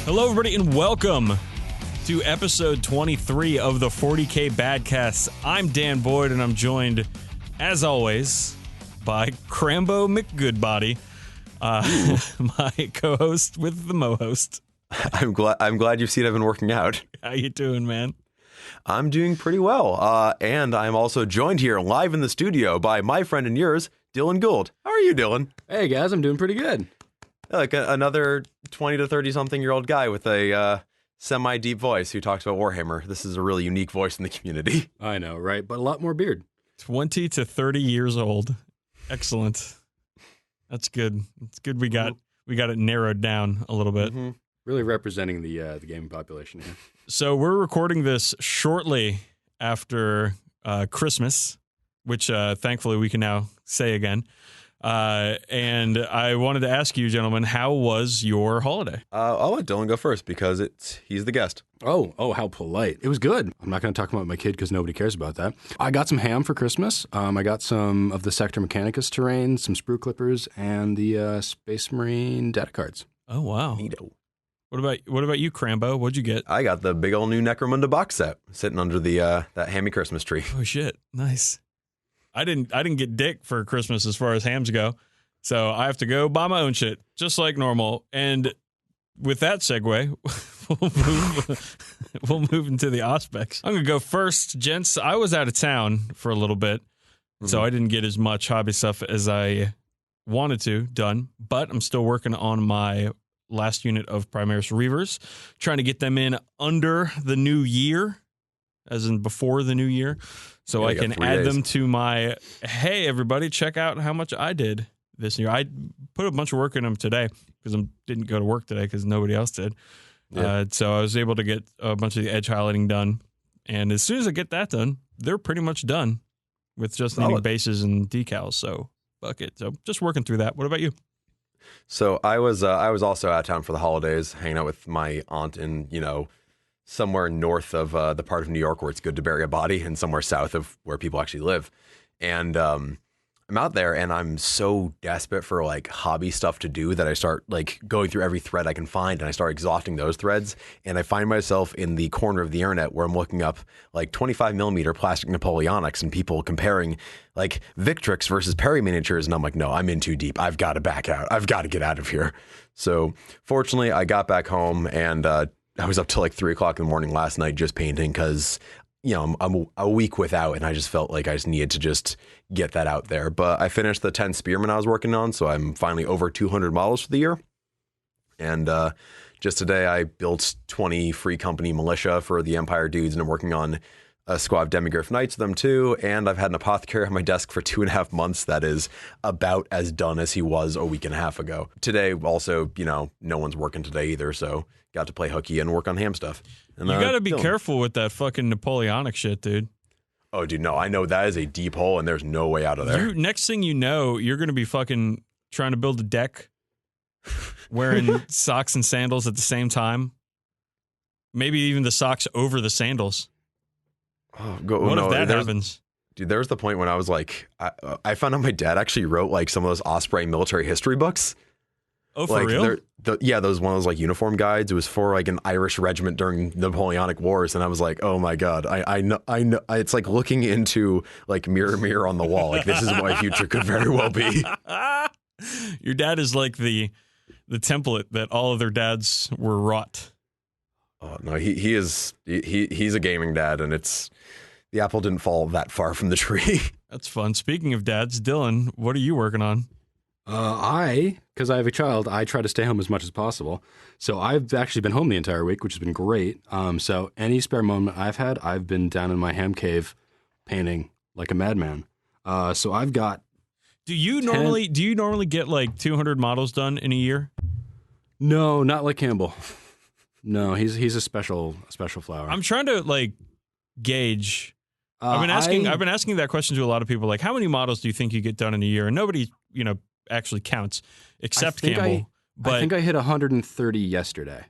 Hello, everybody, and welcome to episode 23 of the 40k Badcast. I'm Dan Boyd, and I'm joined, as always, by Crambo McGoodbody, my co-host with the mo-host. I'm glad you've seen I've been working out. How you doing, man? I'm doing pretty well, and I'm also joined here live in the studio by my friend and yours, Dylan Gould. How are you, Dylan? Hey guys, I'm doing pretty good. Like another 20 to 30-something-year-old guy with a semi-deep voice who talks about Warhammer. This is a really unique voice in the community. I know, right? But a lot more beard. 20 to 30 years old. Excellent. That's good. It's good we got it narrowed down a little bit. Mm-hmm. Really representing the gaming population here. So we're recording this shortly after Christmas, which thankfully we can now say again. And I wanted to ask you, gentlemen, how was your holiday? I'll let Dylan go first because he's the guest. Oh, how polite. It was good. I'm not going to talk about my kid because nobody cares about that. I got some ham for Christmas. I got some of the Sector Mechanicus terrain, some sprue clippers, and the Space Marine data cards. Oh, wow. Neato. What about you, Crambo? What'd you get? I got the big old new Necromunda box set sitting under the that hammy Christmas tree. Oh, shit. Nice. I didn't get dick for Christmas as far as hams go, so I have to go buy my own shit, just like normal. And with that segue, we'll move into the aspects. I'm going to go first, gents. I was out of town for a little bit, so I didn't get as much hobby stuff as I wanted to done, but I'm still working on my last unit of Primaris Reavers, trying to get them in under the new year, as in before the new year. So I can add them to my, hey, everybody, check out how much I did this year. I put a bunch of work in them today because I didn't go to work today because nobody else did. Yeah. So I was able to get a bunch of the edge highlighting done. And as soon as I get that done, they're pretty much done with just needing bases and decals. So fuck it. So just working through that. What about you? So I was also out of town for the holidays, hanging out with my aunt in, somewhere north of the part of New York where it's good to bury a body, and somewhere south of where people actually live. And I'm out there, and I'm so desperate for like hobby stuff to do that I start like going through every thread I can find, and I start exhausting those threads. And I find myself in the corner of the internet where I'm looking up like 25mm plastic Napoleonics and people comparing like Victrix versus Perry miniatures. And I'm like, no, I'm in too deep. I've got to back out. I've got to get out of here. So fortunately, I got back home, and I was up till like 3 o'clock in the morning last night just painting because, I'm a week without, and I just felt like I just needed to just get that out there. But I finished the 10 Spearmen I was working on, so I'm finally over 200 models for the year. And just today I built 20 free company militia for the Empire dudes, and I'm working on a squad of Demigryph Knights of them too. And I've had an apothecary on my desk for 2.5 months that is about as done as he was a week and a half ago. Today also, no one's working today either, so got to play hooky and work on ham stuff. And, you got to be careful with that fucking Napoleonic shit, dude. Oh, dude, no. I know that is a deep hole, and there's no way out of there. Next thing you know, you're going to be fucking trying to build a deck, wearing socks and sandals at the same time. Maybe even the socks over the sandals. What if that happens? Dude, there was the point when I was like, I found out my dad actually wrote like some of those Osprey military history books. Oh, for real? Those one of those like uniform guides. It was for like an Irish regiment during the Napoleonic Wars, and I was like, oh my god, I know. It's like looking into like mirror on the wall. Like this is what my future could very well be. Your dad is like the template that all of their dads were wrought. Oh no, he's a gaming dad, and the apple didn't fall that far from the tree. That's fun. Speaking of dads, Dylan, what are you working on? Because I have a child, I try to stay home as much as possible. So I've actually been home the entire week, which has been great. So any spare moment I've had, I've been down in my ham cave painting like a madman. So I've got. Do you normally get like 200 models done in a year? No, not like Campbell. No, he's a special flower. I'm trying to like gauge. I've been asking that question to a lot of people. Like, how many models do you think you get done in a year? And nobody, actually counts except Campbell. I think I hit 130 yesterday.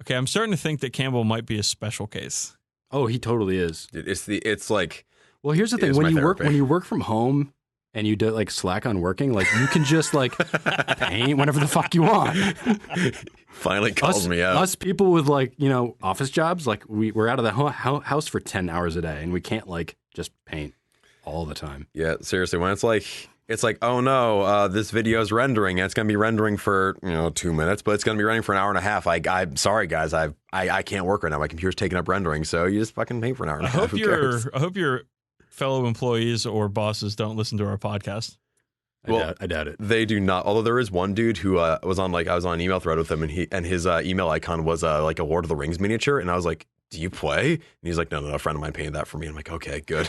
Okay, I'm starting to think that Campbell might be a special case. Oh, he totally is. It's like. Well, here's the thing: when you work from home and you do like slack on working, like you can just like paint whenever the fuck you want. Finally calls me out. Us people with like, office jobs, like we're out of the house for 10 hours a day and we can't like just paint all the time. Yeah, seriously, when it's like, oh no, this video is rendering. And it's going to be rendering for 2 minutes, but it's going to be rendering for an hour and a half. I'm sorry, guys. I can't work right now. My computer's taking up rendering, so you just fucking paint for an hour and a half. I hope your fellow employees or bosses don't listen to our podcast. I doubt it. They do not. Although there is one dude who was on I was on an email thread with him, and his email icon was like a Lord of the Rings miniature, and I was like, "Do you play?" And he's like, "No, a friend of mine painted that for me." I'm like, "Okay, good."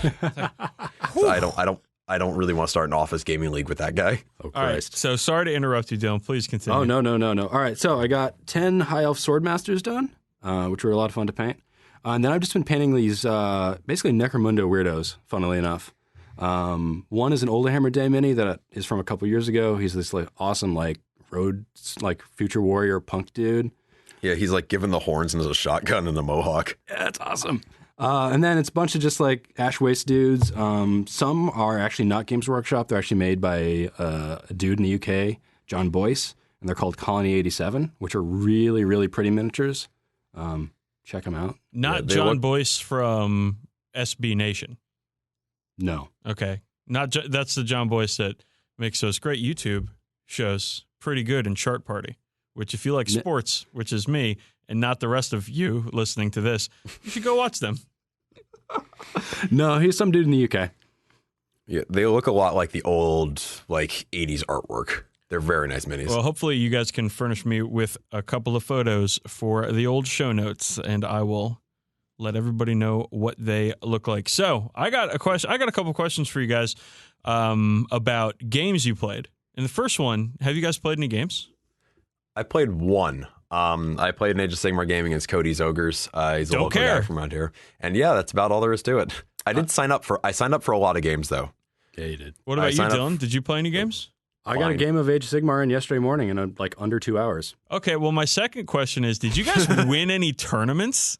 So I don't really want to start an office gaming league with that guy. Oh, Christ. All right, so sorry to interrupt you, Dylan. Please continue. Oh, no. All right, so I got 10 High Elf Swordmasters done, which were a lot of fun to paint. And then I've just been painting these basically Necromunda weirdos, funnily enough. One is an Oldhammer Day mini that is from a couple years ago. He's this like awesome road future warrior punk dude. Yeah, he's like giving the horns and there's a shotgun and a mohawk. Yeah, it's awesome. And then it's a bunch of just like Ash Waste dudes. Some are actually not Games Workshop. They're actually made by a dude in the UK, John Boyce, and they're called Colony 87, which are really, really pretty miniatures. Check them out. Not John Boyce from SB Nation. No. Okay. That's the John Boyce that makes those great YouTube shows, Pretty Good and Chart Party, which if you like sports, which is me, and not the rest of you listening to this, you should go watch them. No, he's some dude in the UK. Yeah, they look a lot like the old 80s artwork. They're very nice minis. Well, hopefully you guys can furnish me with a couple of photos for the old show notes, and I will let everybody know what they look like. So I got a question. I got a couple questions for you guys about games you played. And the first one, have you guys played any games? I played one. I played an Age of Sigmar game against Cody's Ogres. He's a local guy from around here. And yeah, that's about all there is to it. I signed up for a lot of games though. Yeah, you did. What about you, Dylan? Did you play any games? I got a game of Age of Sigmar in yesterday morning in under 2 hours. Okay, well, my second question is, did you guys win any tournaments?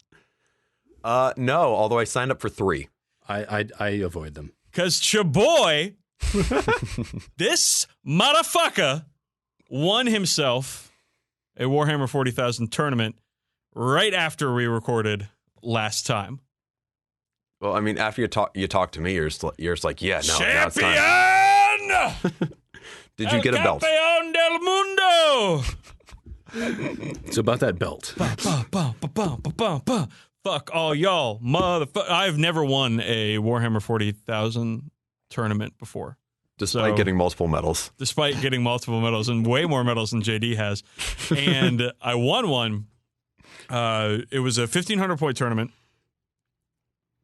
No, although I signed up for 3. I avoid them. Because Chaboy, this motherfucker, won himself a Warhammer 40,000 tournament right after we recorded last time. Well, I mean, after you talk to me, you're just like, yeah, no, Champion! Now it's time. Did you get a belt? Campeón del mundo! It's about that belt. Fuck all y'all, motherfucker. I've never won a Warhammer 40,000 tournament before. Despite getting multiple medals. Despite getting multiple medals and way more medals than JD has. And I won one. It was a 1,500 point tournament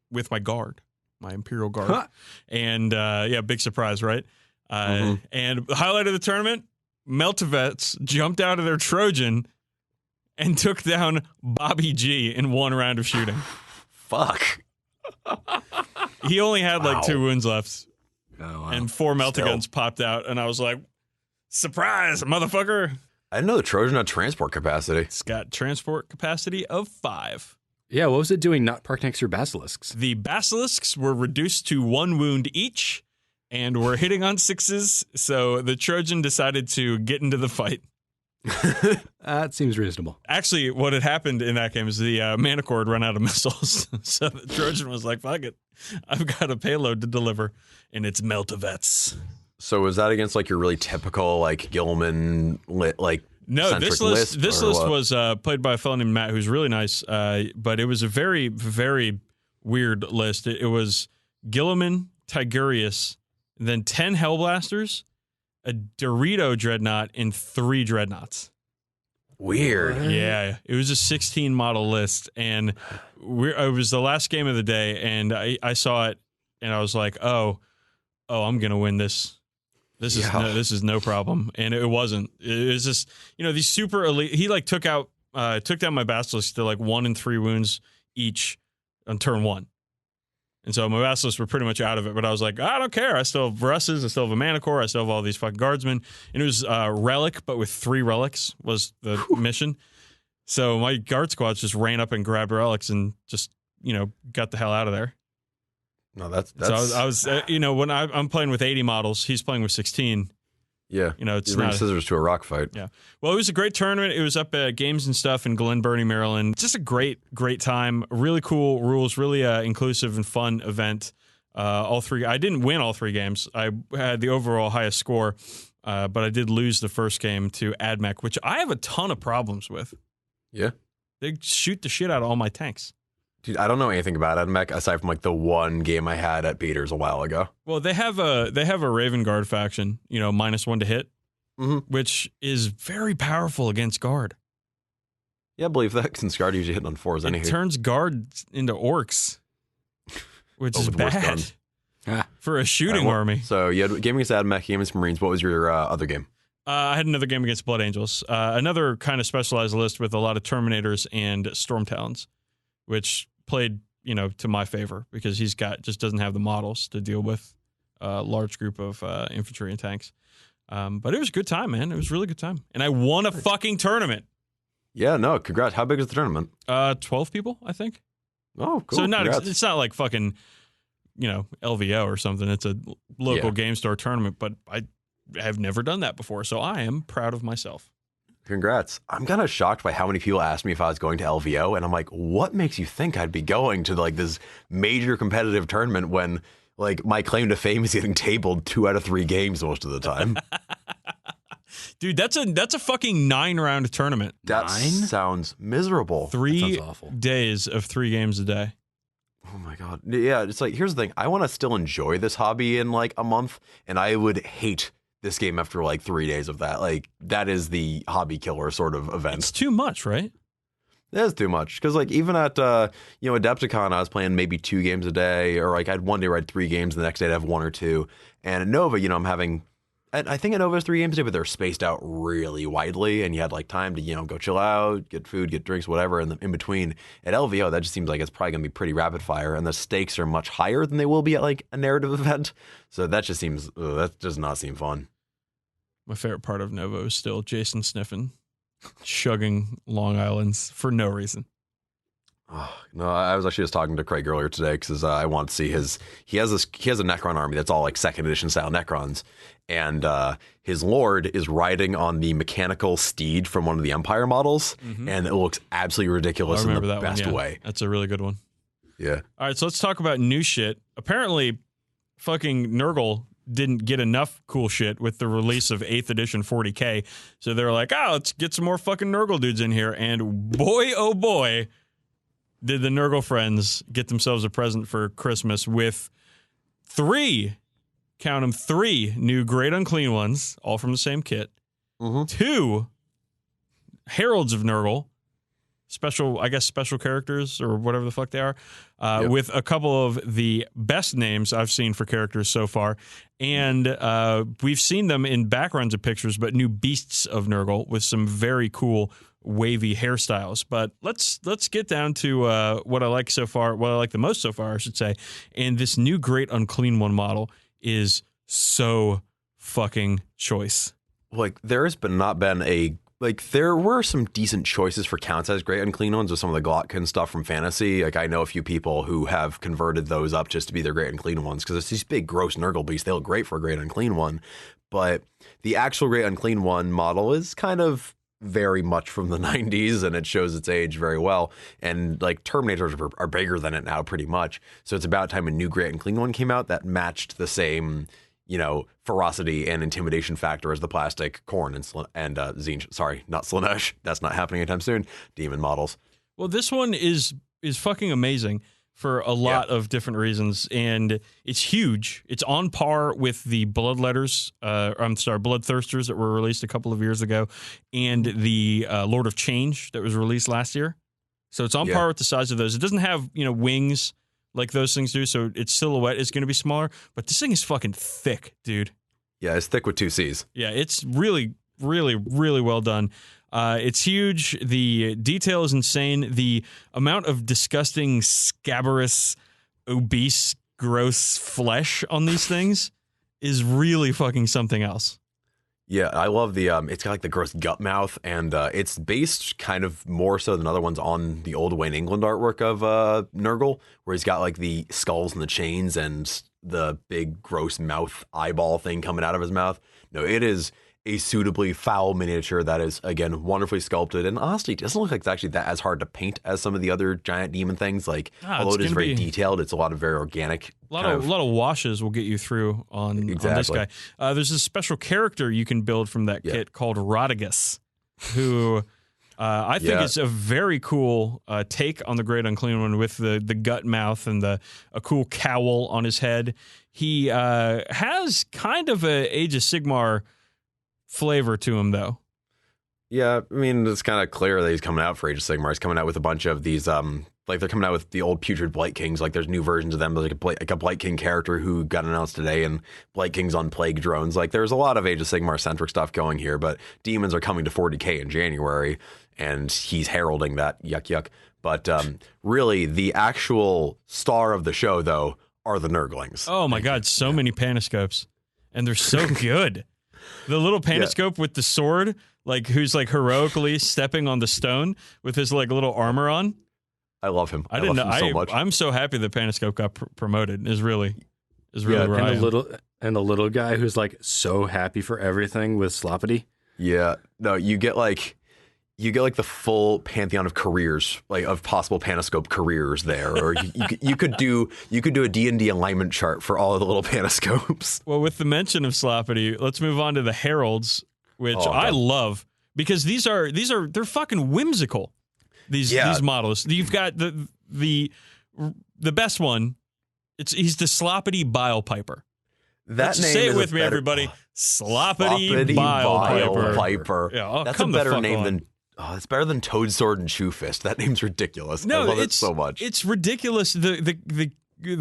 with my guard, my Imperial Guard. Huh. And yeah, big surprise, right? And the highlight of the tournament, Meltivets jumped out of their Trojan and took down Bobby G in one round of shooting. Fuck. He only had 2 wounds left. Oh, wow. And 4 Meltaguns popped out, and I was like, surprise, motherfucker. I didn't know the Trojan had transport capacity. It's got transport capacity of 5. Yeah, what was it doing not parked next to your basilisks? The basilisks were reduced to 1 wound each, and were hitting on 6s, so the Trojan decided to get into the fight. That seems reasonable. Actually, what had happened in that game is the Manicore had run out of missiles, so the Trojan was like, fuck it, I've got a payload to deliver, and it's Meltivets. So was that against your really typical Gilman No, this list was played by a fellow named Matt, who's really nice, but it was a very, very weird list. It was Gilliman, Tigurius, then 10 Hellblasters, a Dorito Dreadnought, and 3 Dreadnoughts. Weird. Yeah, it was a 16 model list, and it was the last game of the day, and I saw it, and I was like, oh, I'm gonna win this. This is no problem, and it wasn't. It was just these super elite. He took down my Basilisk to 1 and 3 wounds each on turn 1. And so my Basilisks were pretty much out of it, but I was like, I don't care. I still have Russes, I still have a Manicore, I still have all these fucking guardsmen. And it was Relic, but with 3 relics was the mission. So my guard squads just ran up and grabbed relics and just, got the hell out of there. No, that's... So I was when I'm playing with 80 models, he's playing with 16. Yeah. You know, it's You bring not scissors to a rock fight. Yeah. Well, it was a great tournament. It was up at Games and Stuff in Glen Burnie, Maryland. Just a great time. Really cool rules, really inclusive and fun event. I didn't win all 3 games. I had the overall highest score, but I did lose the first game to AdMech, which I have a ton of problems with. Yeah. They shoot the shit out of all my tanks. Dude, I don't know anything about AdMech aside from like the one game I had at Beaters a while ago. Well, they have a Raven Guard faction, you know, -1 to hit, which is very powerful against Guard. Yeah, I believe that since Guard usually hitting on 4s anyway. It turns Guard into orcs, which is with worse bad guns. for a shooting army. So you had game against AdMech, game against Marines. What was your other game? I had another game against Blood Angels. Another kind of specialized list with a lot of Terminators and Storm Talons, which played, you know, to my favor because just doesn't have the models to deal with a large group of infantry and tanks. But it was a good time, man. It was a really good time. And I won a fucking tournament. Yeah, no, congrats. How big is the tournament? 12 people, I think. Oh, cool. So Congrats. it's not like fucking, you know, LVO or something. It's a local game store tournament, but I have never done that before, so I am proud of myself. Congrats. I'm kind of shocked by how many people asked me if I was going to LVO, and I'm like, what makes you think I'd be going to like this major competitive tournament when like my claim to fame is getting tabled 2 out of 3 games most of the time? Dude, that's a fucking 9-round tournament. That sounds miserable. 3 That sounds awful. days of 3 games a day. Oh my God. Yeah, it's like, here's the thing. I want to still enjoy this hobby in like a month, and I would hate this game after like 3 days of that. Like, that is the hobby killer sort of event. It's too much, right? That is too much. Because like even at Adepticon, I was playing maybe 2 games a day, or like I'd one day ride 3 games, and the next day I'd have 1 or 2. And at Nova, you know, I think at Nova is 3 games a day, but they're spaced out really widely, and you had like time to, you know, go chill out, get food, get drinks, whatever, and in between. At LVO, that just seems like it's probably gonna be pretty rapid fire, and the stakes are much higher than they will be at like a narrative event. So that just seems that does not seem fun. My favorite part of Nova is still Jason sniffing, chugging Long Islands for no reason. Oh, no, I was actually just talking to Craig earlier today because I want to see he has a Necron army that's all like 2nd edition style Necrons, and his lord is riding on the mechanical steed from one of the Empire models, and it looks absolutely ridiculous in the best way. That's a really good one. Yeah. All right, so let's talk about new shit. Apparently, fucking Nurgle didn't get enough cool shit with the release of 8th edition 40k, so they're like, let's get some more fucking Nurgle dudes in here, and boy, oh boy, did the Nurgle friends get themselves a present for Christmas with 3, count them, 3 new Great Unclean Ones, all from the same kit, 2 Heralds of Nurgle, special characters or whatever the fuck they are, with a couple of the best names I've seen for characters so far. And we've seen them in backgrounds of pictures, but new Beasts of Nurgle with some very cool wavy hairstyles. But let's get down to what I like so far, what I like the most so far, I should say. And this new Great Unclean One model is so fucking choice. Like there were some decent choices for counts as Great Unclean Ones with some of the Glotkin stuff from Fantasy. Like I know a few people who have converted those up just to be their Great Unclean Ones because it's these big gross Nurgle beasts. They look great for a Great Unclean One, but the actual Great Unclean One model is kind of very much from the 90s, and it shows its age very well. And like Terminators are bigger than it now pretty much. So it's about time a new Great Unclean One came out that matched the same, you know, ferocity and intimidation factor as the plastic Khorne and Tzeentch. Sorry, not Slaanesh. That's not happening anytime soon. Demon models. Well, this one is fucking amazing for a lot of different reasons, and it's huge. It's on par with the Bloodthirsters that were released a couple of years ago, and the Lord of Change that was released last year. So it's on par with the size of those. It doesn't have, you know, wings like those things do, so its silhouette is going to be smaller, but this thing is fucking thick, dude. Yeah, it's thick with 2 C's. Yeah, it's really, really, really well done. It's huge. The detail is insane. The amount of disgusting, scabrous, obese, gross flesh on these things is really fucking something else. Yeah, I love the, it's got like the gross gut mouth, and it's based kind of more so than other ones on the old Wayne England artwork of Nurgle, where he's got like the skulls and the chains and the big gross mouth eyeball thing coming out of his mouth. no, it is a suitably foul miniature that is, again, wonderfully sculpted. And honestly, it doesn't look like it's actually that as hard to paint as some of the other giant demon things. Like, although it is very detailed, it's a lot of very organic. A lot of washes will get you through on this guy. There's a special character you can build from that kit called Rodigus, who I think is a very cool take on the Great Unclean One with the gut mouth and a cool cowl on his head. He has kind of a Age of Sigmar flavor to him, though. Yeah, I mean, it's kind of clear that he's coming out for Age of Sigmar. He's coming out with a bunch of these, like they're coming out with the old Putrid Blight Kings. Like there's new versions of them, like a Blight King character who got announced today, and Blight Kings on Plague Drones. Like there's a lot of Age of Sigmar centric stuff going here, but demons are coming to 40k in January, and he's heralding that. Yuck. But really, the actual star of the show, though, are the Nurglings. Oh my God, so many Paniscopes, and they're so good. The little Paniscope with the sword, like who's like heroically stepping on the stone with his like little armor on. I love him. I didn't know him so much. I'm so happy that Paniscope got promoted. Is really where I am. And the little guy who's like so happy for everything with Sloppity. Yeah, no, you get like the full pantheon of careers, like of possible Paniscope careers there, or you could do a D&D alignment chart for all of the little Paniscopes. Well, with the mention of Sloppity, let's move on to the Heralds, which I love because they're fucking whimsical. These models. You've got the best one. He's the Sloppity Bile Piper. That name say it with me, everybody. Sloppity Bile Piper. Yeah, that's a better name than. Oh, it's better than Toad Sword and Shoe Fist. That name's ridiculous. No, I love it so much. It's ridiculous. The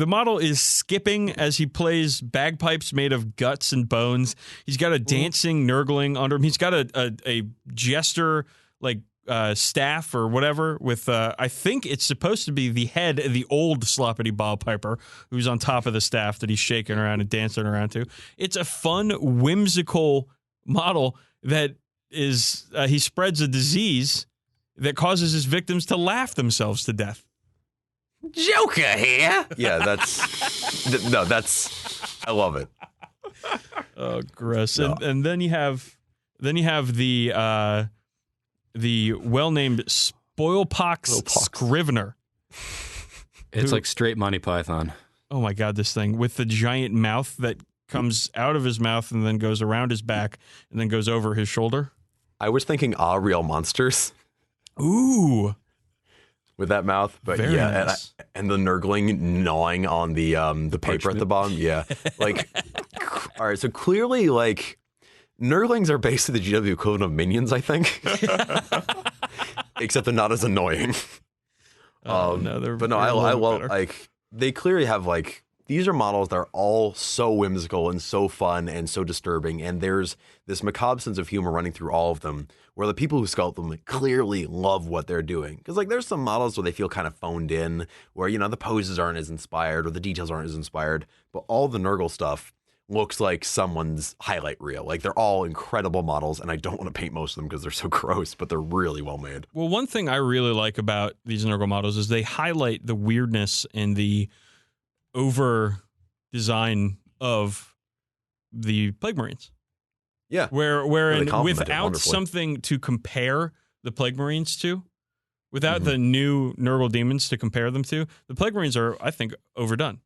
model is skipping as he plays bagpipes made of guts and bones. He's got a dancing Nurgling under him. He's got a jester like staff or whatever with I think it's supposed to be the head of the old Sloppity Bile Piper who's on top of the staff that he's shaking around and dancing around to. It's a fun, whimsical model that is he spreads a disease that causes his victims to laugh themselves to death. Joker here. Yeah, that's I love it. Oh, gross. No. And then you have the well-named Spoilpox Scrivener. It's like straight Monty Python. Oh my God, this thing with the giant mouth that comes out of his mouth and then goes around his back and then goes over his shoulder. I was thinking Real Monsters. Ooh. With that mouth, but very nice. And the Nurgling gnawing on the paper at the bottom. Yeah. Like, all right, so clearly, like, Nurglings are basically the GW equivalent of minions, I think. Except they're not as annoying. I love, like, they clearly have, like, these are models that are all so whimsical and so fun and so disturbing, and there's this macabre sense of humor running through all of them, where the people who sculpt them clearly love what they're doing. Because like there's some models where they feel kind of phoned in, where the poses aren't as inspired or the details aren't as inspired, but all the Nurgle stuff looks like someone's highlight reel. Like they're all incredible models, and I don't want to paint most of them because they're so gross, but they're really well made. Well, one thing I really like about these Nurgle models is they highlight the weirdness and the over design of the Plague Marines. Yeah. Wherein without something to compare the Plague Marines to, without the new Nurgle demons to compare them to, the Plague Marines are, I think, overdone.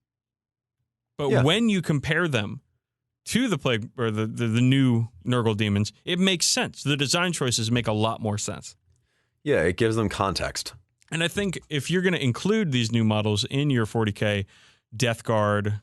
But when you compare them to the Plague or the new Nurgle demons, it makes sense. The design choices make a lot more sense. Yeah, it gives them context. And I think if you're going to include these new models in your 40k Death Guard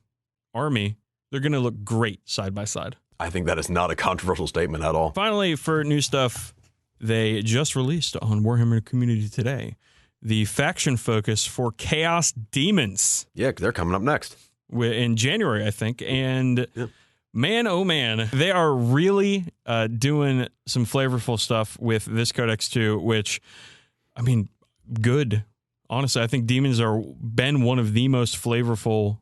army, they're going to look great side by side. I think that is not a controversial statement at all. Finally, for new stuff, they just released on Warhammer Community today the faction focus for Chaos Demons. Yeah, they're coming up next. In January, I think. And man, oh man, they are really doing some flavorful stuff with this Codex too, which, I mean, good. Honestly, I think Demons are been one of the most flavorful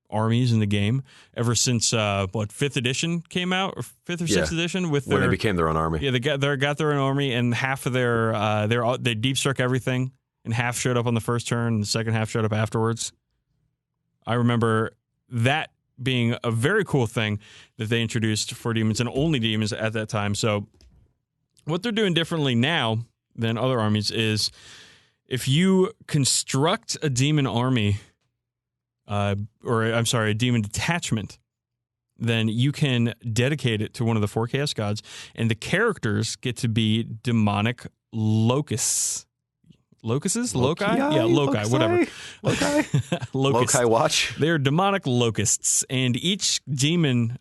armies in the game ever since 5th edition came out, or 5th or 6th edition with when they became their own army. Yeah, they got their own army, and half of they deep struck everything, and half showed up on the first turn, and the second half showed up afterwards. I remember that being a very cool thing that they introduced for demons and only demons at that time. So what they're doing differently now than other armies is if you construct a demon army, a demon detachment, then you can dedicate it to one of the 4 chaos gods, and the characters get to be demonic locusts. Locusts? Loci? Yeah, loci, whatever. Loci? Locusts. Loci watch? They're demonic locusts, and each demon,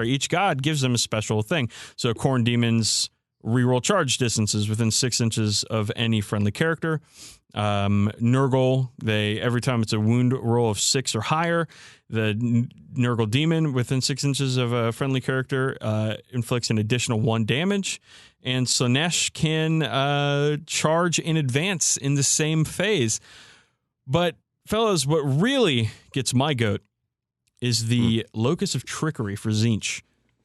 each god gives them a special thing. So Khorne demons reroll charge distances within 6 inches of any friendly character. Nurgle, every time it's a wound roll of 6 or higher, the Nurgle demon within 6 inches of a friendly character inflicts an additional 1 damage. And Slaanesh can charge in advance in the same phase. But, fellas, what really gets my goat is the Locus of Trickery for Tzeentch,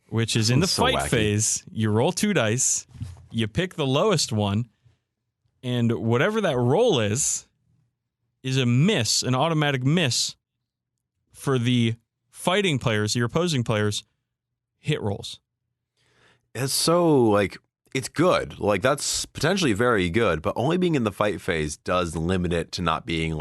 which is in the fight phase. You roll 2 dice, you pick the lowest one, and whatever that roll is a miss, an automatic miss for the fighting players, your opposing players, hit rolls. It's so, it's good. That's potentially very good, but only being in the fight phase does limit it to not being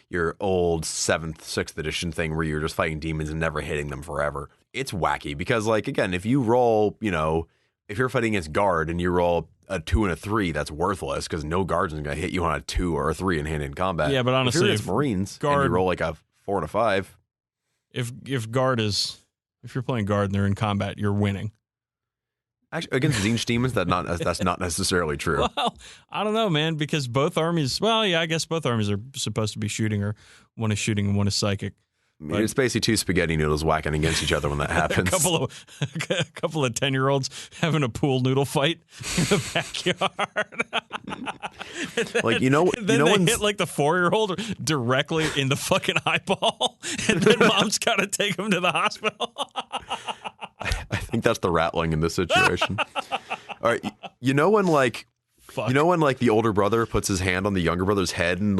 your old 7th, 6th edition thing where you're just fighting demons and never hitting them forever. It's wacky because, again, if you roll, if you're fighting against guard and you roll a 2 and a 3, that's worthless because no guard's going to hit you on a 2 or a 3 in hand-to-hand combat. Yeah, but honestly, if Marines and you roll a 4 and a 5. If you're playing guard and they're in combat, you're winning. Actually, against Tzeentch demons, that's not necessarily true. Well, I don't know, man, because both armies, I guess both armies are supposed to be shooting, or one is shooting and one is psychic. It's basically 2 spaghetti noodles whacking against each other when that happens. a couple of 10-year-olds having a pool noodle fight in the backyard. Then they hit the 4-year-old directly in the fucking eyeball, and then mom's got to take him to the hospital. I think that's the rattling in this situation. All right, when the older brother puts his hand on the younger brother's head and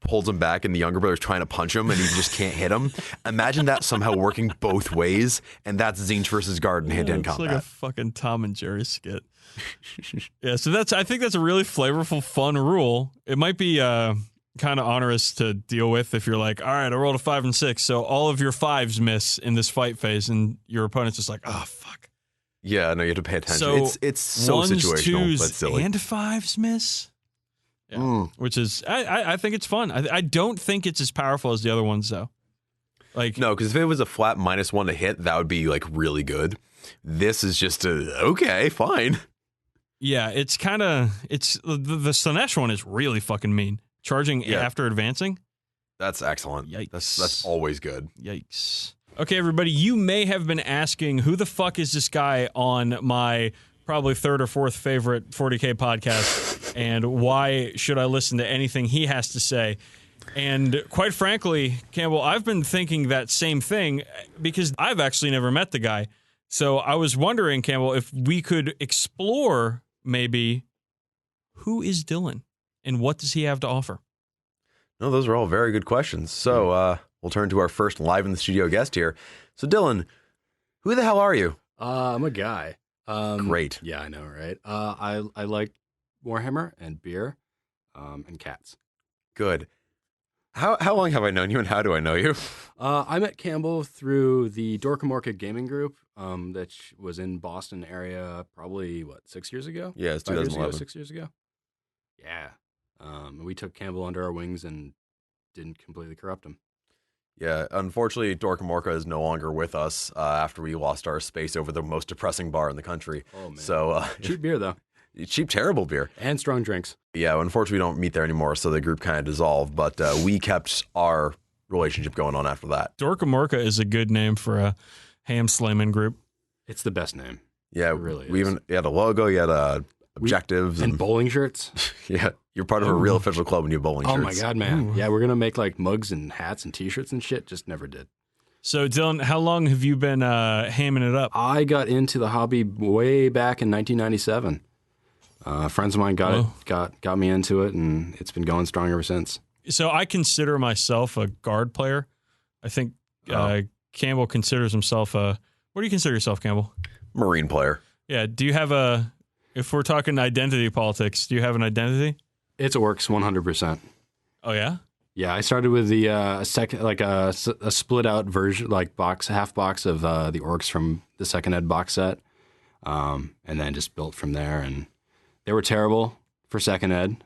pulls him back, and the younger brother's trying to punch him and he just can't hit him. Imagine that somehow working both ways, and that's Tzeentch versus guard in hand-to-hand combat. It's like a fucking Tom and Jerry skit. Yeah, so I think that's a really flavorful, fun rule. It might be kind of onerous to deal with if you're all right, I rolled a 5 and 6, so all of your 5s miss in this fight phase, and your opponent's just like, oh fuck. Yeah, no, you have to pay attention. So it's so 1s, situational, 2s, but silly. and 5s miss. Yeah. Which is, I think it's fun. I don't think it's as powerful as the other ones though. No, because if it was a flat -1 to hit, that would be really good. This is just okay, fine. Yeah, it's kind of the Slaanesh one is really fucking mean. Charging after advancing. That's excellent. Yikes. That's always good. Yikes. Okay, everybody, you may have been asking, who the fuck is this guy on my probably 3rd or 4th favorite 40k podcast, and why should I listen to anything he has to say? And quite frankly, Campbell, I've been thinking that same thing because I've actually never met the guy. So I was wondering, Campbell, if we could explore maybe who is Dylan and what does he have to offer? No, those are all very good questions. So we'll turn to our first live in the studio guest here. So Dylan, who the hell are you? I'm a guy. Great. Yeah, I know, right? I like Warhammer and beer, and cats. Good. How long have I known you, and how do I know you? I met Campbell through the Dorkamorka gaming group that was in Boston area probably, 6 years ago? Yeah, it's 2011. 6 years ago? Yeah. We took Campbell under our wings and didn't completely corrupt him. Yeah, unfortunately, Dorkamorka is no longer with us after we lost our space over the most depressing bar in the country. Oh, man. So cheap beer, though. Cheap, terrible beer. And strong drinks. Yeah, unfortunately, we don't meet there anymore, so the group kind of dissolved, but we kept our relationship going on after that. Dorkamorka is a good name for a ham slamming group. It's the best name. Yeah, it really is. We even had a logo, you had objectives. And bowling shirts. Yeah, you're part of a real official club when you have bowling shirts. Oh my God, man. Ooh. Yeah, we're going to make mugs and hats and t-shirts and shit. Just never did. So, Dylan, how long have you been hamming it up? I got into the hobby way back in 1997. Friends of mine got me into it, and it's been going strong ever since. So I consider myself a guard player. I think Campbell considers himself what do you consider yourself, Campbell? Marine player. Yeah. Do you have if we're talking identity politics, do you have an identity? It's orcs 100%. Oh, yeah? Yeah, I started with the second, like a split out version, like half box of the orcs from the second ed box set, and then just built from there. And they were terrible for second ed,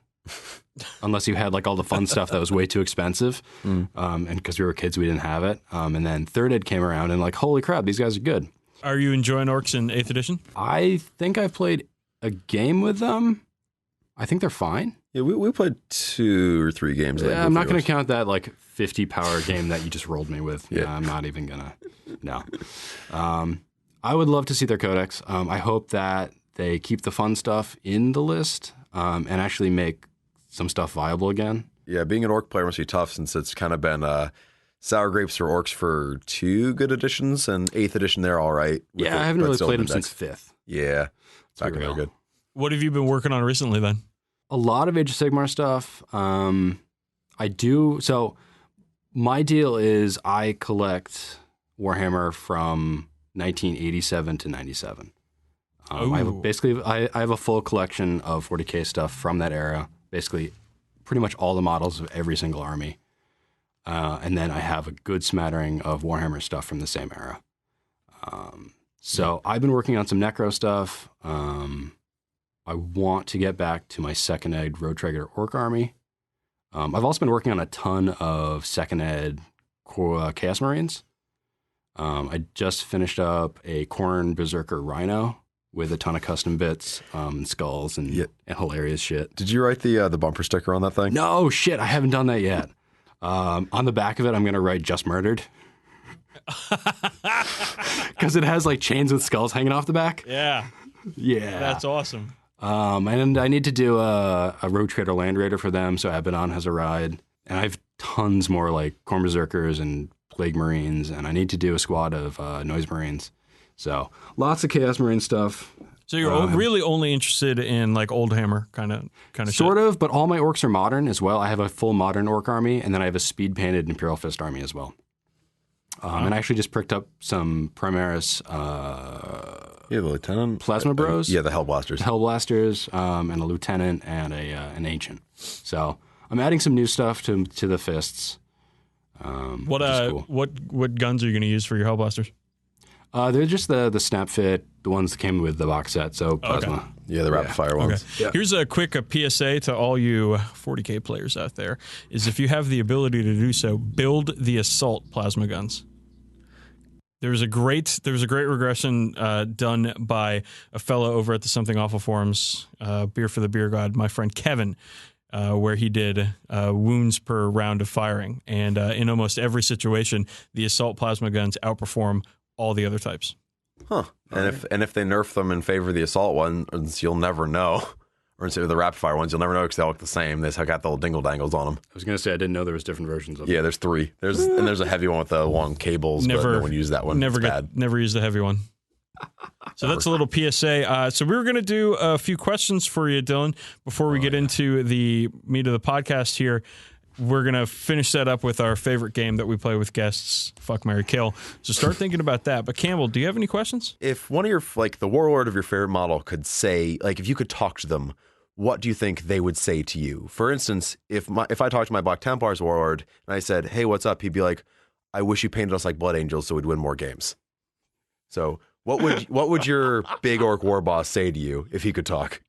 unless you had like all the fun stuff that was way too expensive. And because we were kids, we didn't have it. And then third ed came around, and like, holy crap, these guys are good. Are you enjoying orcs in 8th edition? I think I've played a game with them. I think they're fine. Yeah, we played 2 or 3 games. Yeah, I'm not going to count that like 50 power game that you just rolled me with. Yeah, I'm not even going to. No. I would love to see their codex. I hope that they keep the fun stuff in the list and actually make some stuff viable again. Yeah, being an orc player must be tough since it's kind of been sour grapes for orcs for 2 good editions, and 8th edition they're all right. Yeah, I haven't really played them since 5th. Yeah, back when they were good. What have you been working on recently then? A lot of Age of Sigmar stuff. I do. So my deal is I collect Warhammer from 1987 to 97. I have a full collection of 40k stuff from that era. Basically, pretty much all the models of every single army. And then I have a good smattering of Warhammer stuff from the same era. So I've been working on some Necro stuff. I want to get back to my second ed Road Trader Orc Army. I've also been working on a ton of second ed Chaos Marines. I just finished up a Khorne Berserker Rhino with a ton of custom bits, and skulls and hilarious shit. Did you write the bumper sticker on that thing? No, shit, I haven't done that yet. On the back of it, I'm going to write Just Murdered. Because it has like chains with skulls hanging off the back. Yeah. Yeah. That's awesome. And I need to do a Road Trader Land Raider for them, so Abaddon has a ride. And I have tons more like Khorne Berserkers and Plague Marines, and I need to do a squad of Noise Marines. So lots of Chaos Marine stuff. So you're really only interested in like Oldhammer kind of sort of, but all my orcs are modern as well. I have a full modern orc army, and then I have a speed painted Imperial Fist army as well. And I actually just pricked up some Primaris the lieutenant Plasma Bros. The Hellblasters. Hellblasters, and a lieutenant and an ancient. So I'm adding some new stuff to the fists. What cool. what guns are you going to use for your Hellblasters? They're just the snap fit, the ones that came with the box set. So plasma. Okay. Yeah, the rapid fire ones. Okay. Yeah. Here's a quick PSA to all you 40k players out there: is if you have the ability to do so, build the assault plasma guns. There was a great regression done by a fellow over at the Something Awful forums, Beer for the Beer God, my friend Kevin, where he did wounds per round of firing, and in almost every situation, the assault plasma guns outperform all the other types. Huh. And if they nerf them in favor of the assault ones, you'll never know. Or instead of the rapid fire ones, you'll never know because they all look the same. They just got the little dingle dangles on them. I was going to say I didn't know there was different versions of them. Yeah, there's 3. There's a heavy one with the long cables, but no one used that one. Never used the heavy one. So that's a little PSA. So we were going to do a few questions for you, Dylan, before we get into the meat of the podcast here. We're going to finish that up with our favorite game that we play with guests, Fuck, Marry, Kill. So start thinking about that. But Campbell, do you have any questions? If one of your, like the warlord of your favorite model could say, like if you could talk to them, what do you think they would say to you? For instance, if I talked to my Black Templar's warlord and I said, hey, what's up? He'd be like, I wish you painted us like Blood Angels so we'd win more games. So what would your big orc war boss say to you if he could talk?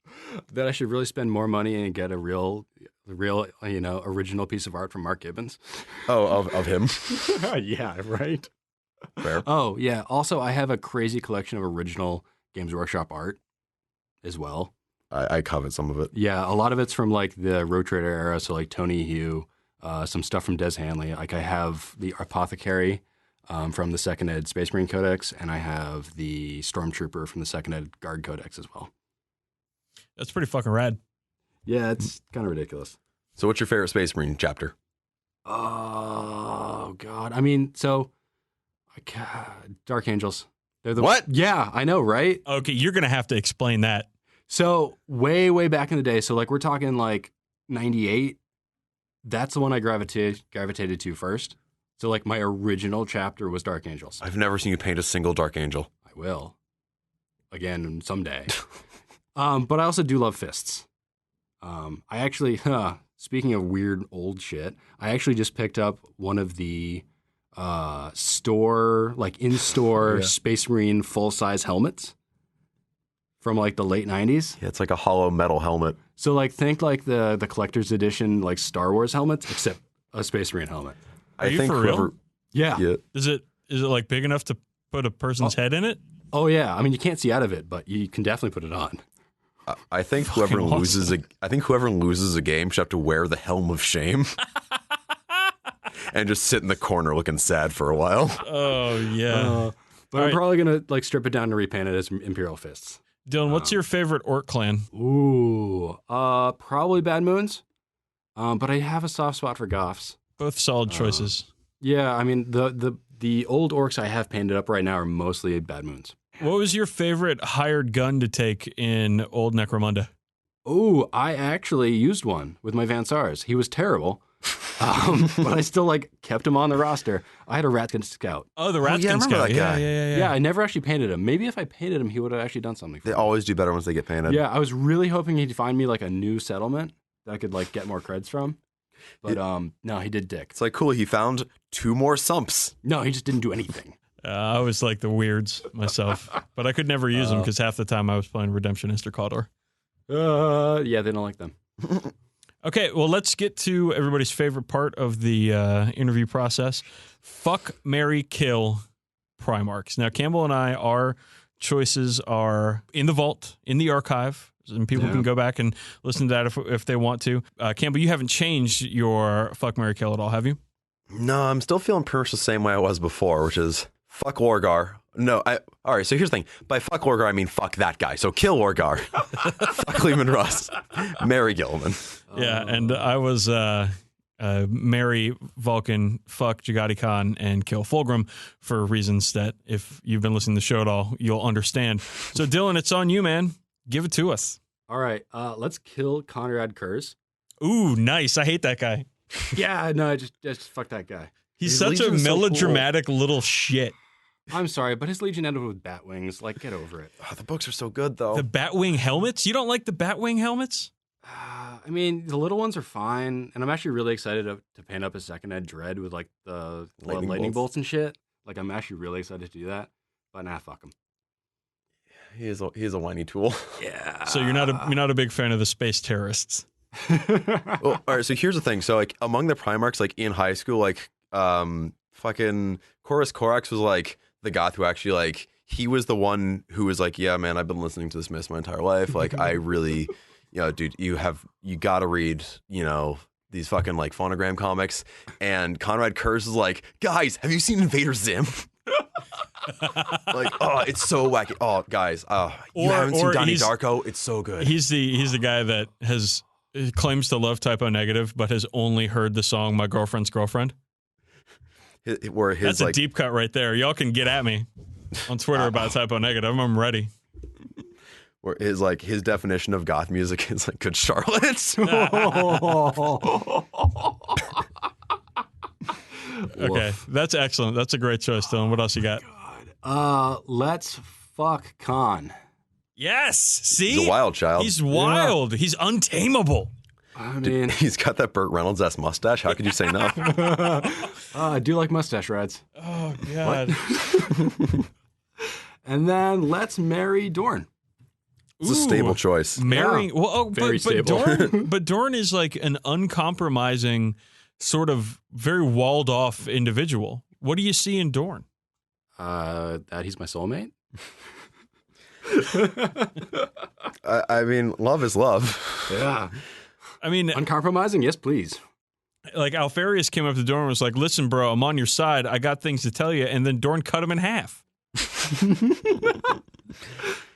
That I should really spend more money and get a real, original piece of art from Mark Gibbons. Oh, of him? Yeah, right. Fair. Oh, yeah. Also, I have a crazy collection of original Games Workshop art as well. I covet some of it. Yeah, a lot of it's from like the Road Trader era, so like Tony Hugh, some stuff from Des Hanley. Like I have the Apothecary from the Second Ed Space Marine Codex, and I have the Stormtrooper from the Second Ed Guard Codex as well. That's pretty fucking rad. Yeah, it's kind of ridiculous. So what's your favorite Space Marine chapter? Oh, God. I mean, so Dark Angels. They're the What? Yeah, I know, right? Okay, you're going to have to explain that. So way, way back in the day, so like we're talking like 98, that's the one I gravitated to first. So like my original chapter was Dark Angels. I've never seen you paint a single Dark Angel. I will. Again, someday. But I also do love fists. I actually, speaking of weird old shit, I actually just picked up one of the in-store Space Marine full-size helmets from like the late 90s. Yeah, it's like a hollow metal helmet. So like think like the collector's edition like Star Wars helmets, except a Space Marine helmet. Are you for real? Yeah. Is it like big enough to put a person's head in it? Oh yeah. I mean, you can't see out of it, but you can definitely put it on. I think whoever Fucking loses a game should have to wear the helm of shame and just sit in the corner looking sad for a while. Oh yeah. But I'm probably gonna like strip it down and repaint it as Imperial Fists. Dylan, what's your favorite orc clan? Ooh, probably Bad Moons. But I have a soft spot for Goths. Both solid choices. Yeah, I mean the old orcs I have painted up right now are mostly Bad Moons. What was your favorite hired gun to take in Old Necromunda? Oh, I actually used one with my Vansars. He was terrible, but I still like kept him on the roster. I had a Ratkin Scout. Oh, the Ratkin yeah, I remember Scout. that guy. Yeah, I never actually painted him. Maybe if I painted him, he would have actually done something for They me. always do better once they get painted. Yeah, I was really hoping he'd find me like a new settlement that I could like get more creds from. But no, he did dick. It's like, cool, he found 2 more sumps. No, he just didn't do anything. I was like the weirds myself, but I could never use them because half the time I was playing Redemptionist or Cawdor. Yeah, they don't like them. Okay, well, let's get to everybody's favorite part of the interview process. Fuck, marry, kill Primarchs. Now, Campbell and I, our choices are in the vault, in the archive, and people can go back and listen to that if they want to. Campbell, you haven't changed your fuck, marry, kill at all, have you? No, I'm still feeling pretty much the same way I was before, which is fuck Lorgar. No, all right, so here's the thing. By fuck Lorgar, I mean fuck that guy. So kill Lorgar. Fuck Lehman Russ. Marry Gilman. Yeah, and I was marry Vulcan, fuck Jagati Khan, and kill Fulgrim for reasons that if you've been listening to the show at all, you'll understand. So Dylan, it's on you, man. Give it to us. All right, let's kill Conrad Kurz. Ooh, nice. I hate that guy. Yeah, no, just fuck that guy. He's His such a Legion's so cool. melodramatic little shit. I'm sorry, but his Legion ended with bat wings. Like, get over it. Oh, the books are so good, though. The Batwing helmets? You don't like the Batwing helmets? I mean, the little ones are fine, and I'm actually really excited to paint up a second Ed Dread with like the lightning bolts and shit. Like, I'm actually really excited to do that. But nah, fuck him. He is a whiny tool. Yeah. So you're not a big fan of the space terrorists. Well, all right, so here's the thing. So, like, among the Primarchs, like, in high school, like, fucking Chorus Corax was, like, the goth who actually, like, he was the one who was like, yeah, man, I've been listening to this Smiths my entire life. Like, I really, dude, you got to read, these fucking, like, phonogram comics. And Conrad Kurz is like, guys, have you seen Invader Zim? Like, oh, it's so wacky. Oh, guys, you haven't seen Donnie Darko? It's so good. He's the guy that claims to love Typo Negative, but has only heard the song "My Girlfriend's Girlfriend." That's a deep cut right there. Y'all can get at me on Twitter about Typo Negative. I'm ready. Where his definition of goth music is like Good Charlotte. Okay, that's excellent. That's a great choice, Dylan. What else you got? Let's fuck Khan. Yes. See, He's a wild child. He's wild. Yeah. He's untamable. I mean, he's got that Burt Reynolds-esque mustache. How could you say no? I do like mustache rides. Oh God. And then let's marry Dorn. It's a stable choice. Marrying, yeah. Very stable. But Dorn is like an uncompromising, sort of very walled off individual. What do you see in Dorn? That he's my soulmate. I mean, love is love. Yeah. I mean, uncompromising. Yes, please. Like Alfarius came up to Dorn and was like, "Listen, bro, I'm on your side. I got things to tell you." And then Dorn cut him in half.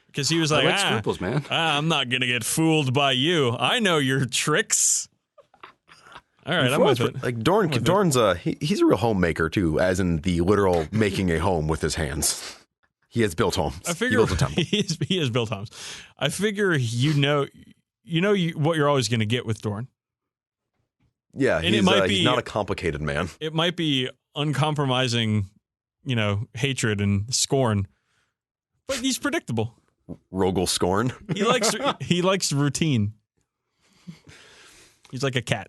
Because he was like, scruples, man. I'm not going to get fooled by you. I know your tricks. All right, I'm with it. Like Dorn's he's a real homemaker too, as in the literal making a home with his hands. He has built homes. I figure he built a temple. he has built homes. I figure what you're always going to get with Dorn. Yeah, and it might be he's not a complicated man. It might be uncompromising, hatred and scorn. But he's predictable. Rogel Scorn. He likes routine. He's like a cat.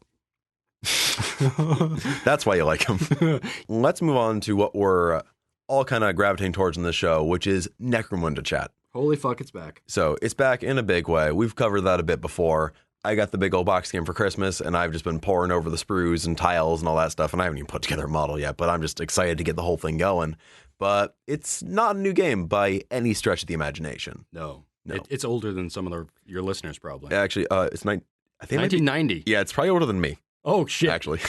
That's why you like him. Let's move on to what we're all kind of gravitating towards in this show, which is Necromunda chat. Holy fuck, it's back. So it's back in a big way. We've covered that a bit before. I got the big old box game for Christmas, and I've just been pouring over the sprues and tiles and all that stuff, and I haven't even put together a model yet, but I'm just excited to get the whole thing going. But it's not a new game by any stretch of the imagination. No. It's older than some of your listeners, probably. Actually, it's I think 1990. Yeah, it's probably older than me. Oh, shit. Actually.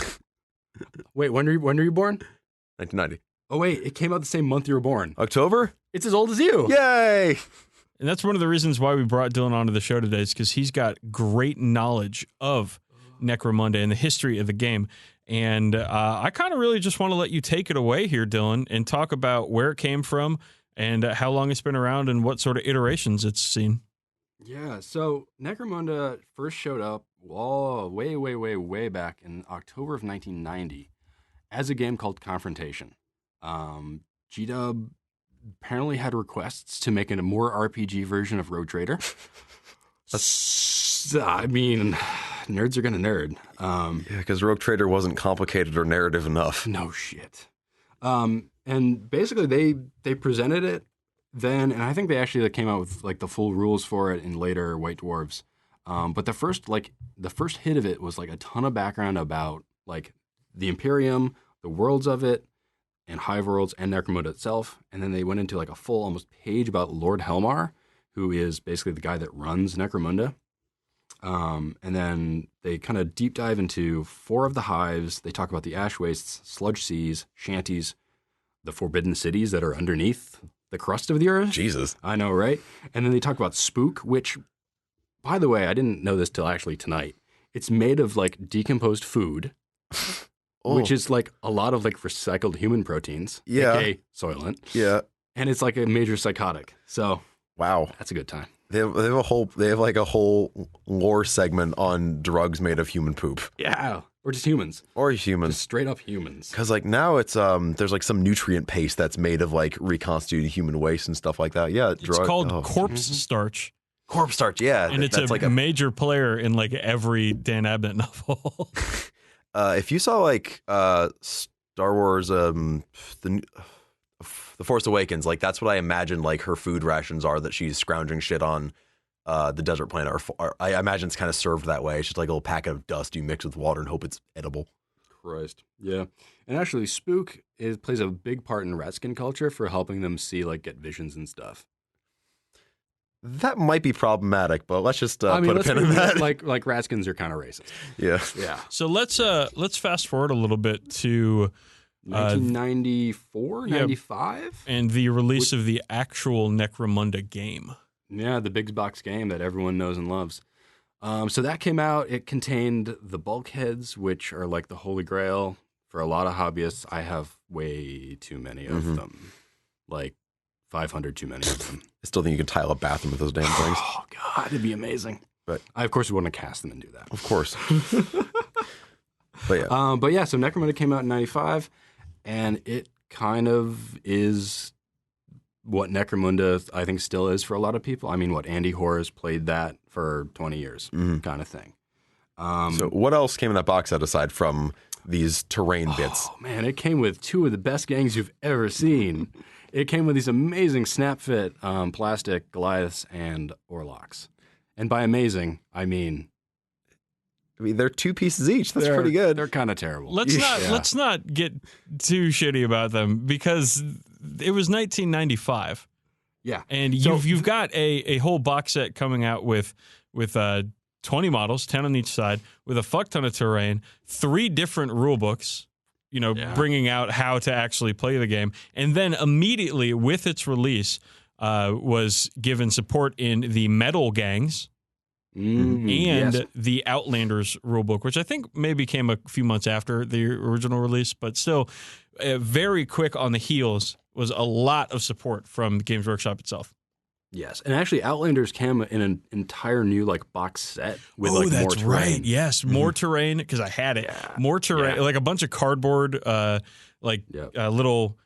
Wait, when are you born? 1990. Oh, wait, it came out the same month you were born. October? It's as old as you. Yay! And that's one of the reasons why we brought Dylan onto the show today, is because he's got great knowledge of Necromunda and the history of the game. And I kind of really just want to let you take it away here, Dylan, and talk about where it came from and how long it's been around and what sort of iterations it's seen. Yeah, so Necromunda first showed up way back in October of 1990 as a game called Confrontation. G-Dub apparently had requests to make a more RPG version of Rogue Trader. I mean, nerds are gonna nerd. Yeah, because Rogue Trader wasn't complicated or narrative enough. No shit. And basically they presented it then, and I think they actually came out with like the full rules for it in later White Dwarves. But the first hit of it was like a ton of background about like the Imperium, the worlds of it, and Hive Worlds and Necromunda itself. And then they went into like a full almost page about Lord Helmar, who is basically the guy that runs Necromunda. And then they kind of deep dive into 4 of the hives. They talk about the ash wastes, sludge seas, shanties, the forbidden cities that are underneath the crust of the earth. Jesus. I know, right? And then they talk about Spook, which, by the way, I didn't know this till actually tonight. It's made of like decomposed food, which is like a lot of like recycled human proteins, aka Soylent. Yeah. And it's like a major psychotic. So wow, that's a good time. They have a whole lore segment on drugs made of human poop. Yeah. Or just humans. Just straight up humans. Because like now it's there's like some nutrient paste that's made of like reconstituted human waste and stuff like that. Yeah, it's called corpse starch. Corpse starch, yeah. And it's like a major player in like every Dan Abnett novel. If you saw like Star Wars, the Force Awakens, like that's what I imagine like her food rations are that she's scrounging shit on the desert planet. Or I imagine it's kind of served that way. It's just like a little packet of dust you mix with water and hope it's edible. Christ. Yeah. And actually, Spook plays a big part in Ratskin culture for helping them see, like, get visions and stuff. That might be problematic, but let's just put a pin in that. Like Ratskins are kind of racist. Yeah. Yeah. So let's fast forward a little bit to 1994, 95? And the release of the actual Necromunda game. Yeah, the big box game that everyone knows and loves. So that came out. It contained the bulkheads, which are like the holy grail for a lot of hobbyists. I have way too many of them. Like 500 too many of them. I still think you could tile a bathroom with those damn things. Oh, God, it'd be amazing. But I, of course, would want to cast them and do that. Of course. But yeah. So Necromunda came out in 95, and it kind of is what Necromunda, I think, still is for a lot of people. I mean, Andy Horace played that for 20 years kind of thing. So what else came in that box set aside from these terrain bits? Oh, man, it came with 2 of the best gangs you've ever seen. It came with these amazing snap-fit plastic Goliaths and Orlocks. And by amazing, I mean they're 2 pieces each. That's pretty good. They're kind of terrible. Let's not get too shitty about them, because it was 1995. Yeah. And you've got a whole box set coming out with 20 models, 10 on each side, with a fuck ton of terrain, 3 different rule books, bringing out how to actually play the game. And then immediately with its release was given support in the metal gangs and the Outlanders rulebook, which I think maybe came a few months after the original release, but still very quick on the heels was a lot of support from Games Workshop itself. Yes, and actually, Outlanders came in an entire new like box set with like that's more terrain. right. Yes, more terrain because I had it. Yeah. More terrain, Yeah. like a bunch of cardboard, little.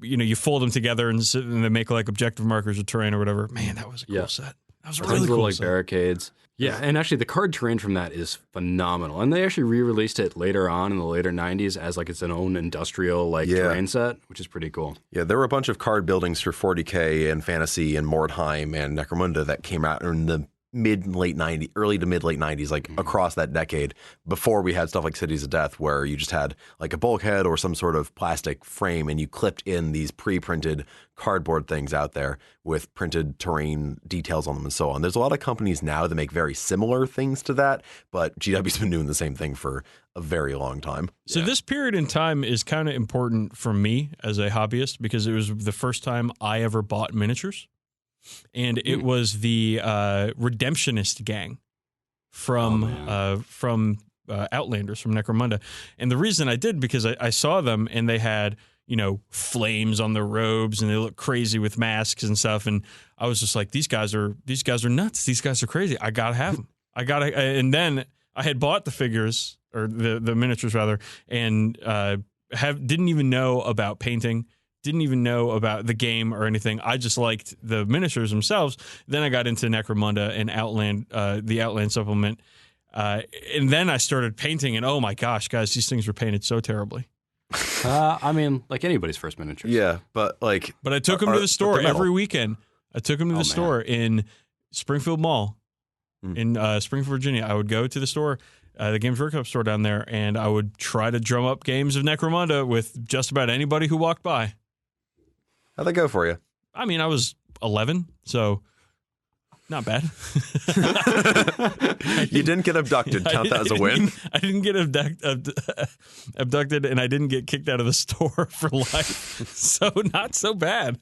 You fold them together and they make like objective markers of terrain or whatever. Man, that was a cool set. That was a really little cool like set. barricades. Yeah, and actually the card terrain from that is phenomenal. And they actually re-released it later on in the later 90s as like its own industrial like terrain set, which is pretty cool. Yeah, there were a bunch of card buildings for 40k and Fantasy and Mordheim and Necromunda that came out in the early to mid late 90s, like across that decade, before we had stuff like Cities of Death, where you just had like a bulkhead or some sort of plastic frame and you clipped in these pre-printed cardboard things out there with printed terrain details on them and so on. There's a lot of companies now that make very similar things to that, but GW's been doing the same thing for a very long time. So this period in time is kind of important for me as a hobbyist because it was the first time I ever bought miniatures. And it was the Redemptionist gang from Outlanders, from Necromunda. And the reason I did, because I saw them and they had, flames on their robes and they look crazy with masks and stuff. And I was just like, these guys are nuts. These guys are crazy. I got to have them. And then I had bought the figures, or the miniatures rather, and didn't even know about painting. Didn't even know about the game or anything. I just liked the miniatures themselves. Then I got into Necromunda and the Outland supplement. And then I started painting, and oh my gosh, guys, these things were painted so terribly. I mean, like anybody's first miniatures. Yeah, but I took them to the store every weekend. I took them to the store in Springfield Mall in Springfield, Virginia. I would go to the store, the Games Workshop store down there, and I would try to drum up games of Necromunda with just about anybody who walked by. How'd that go for you? I mean, I was 11, so not bad. You didn't get abducted. Count that as a win. I didn't get abducted, and I didn't get kicked out of the store for life. So not so bad.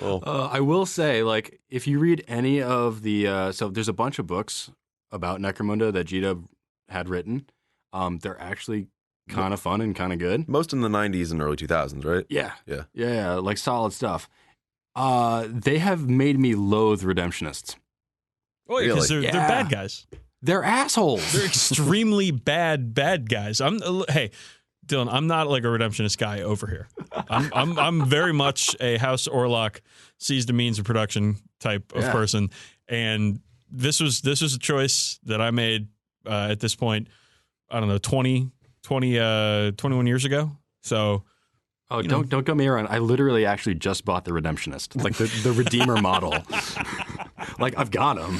Well, I will say, like, if you read any of the, so there's a bunch of books about Necromunda that GW had written. They're actually kind of fun and kind of good. Most in the 90s and early 2000s, right? Yeah, like solid stuff. They have made me loathe Redemptionists. Oh, yeah, because they're bad guys. They're assholes. They're extremely bad guys. Hey, Dylan, I'm not like a Redemptionist guy over here. I'm very much a House Orlok sees the means of production type of person, and this was a choice that I made at this point. I don't know, 21 years ago. So, don't get me wrong. I literally actually just bought the Redemptionist, like the Redeemer model. Like, I've got them.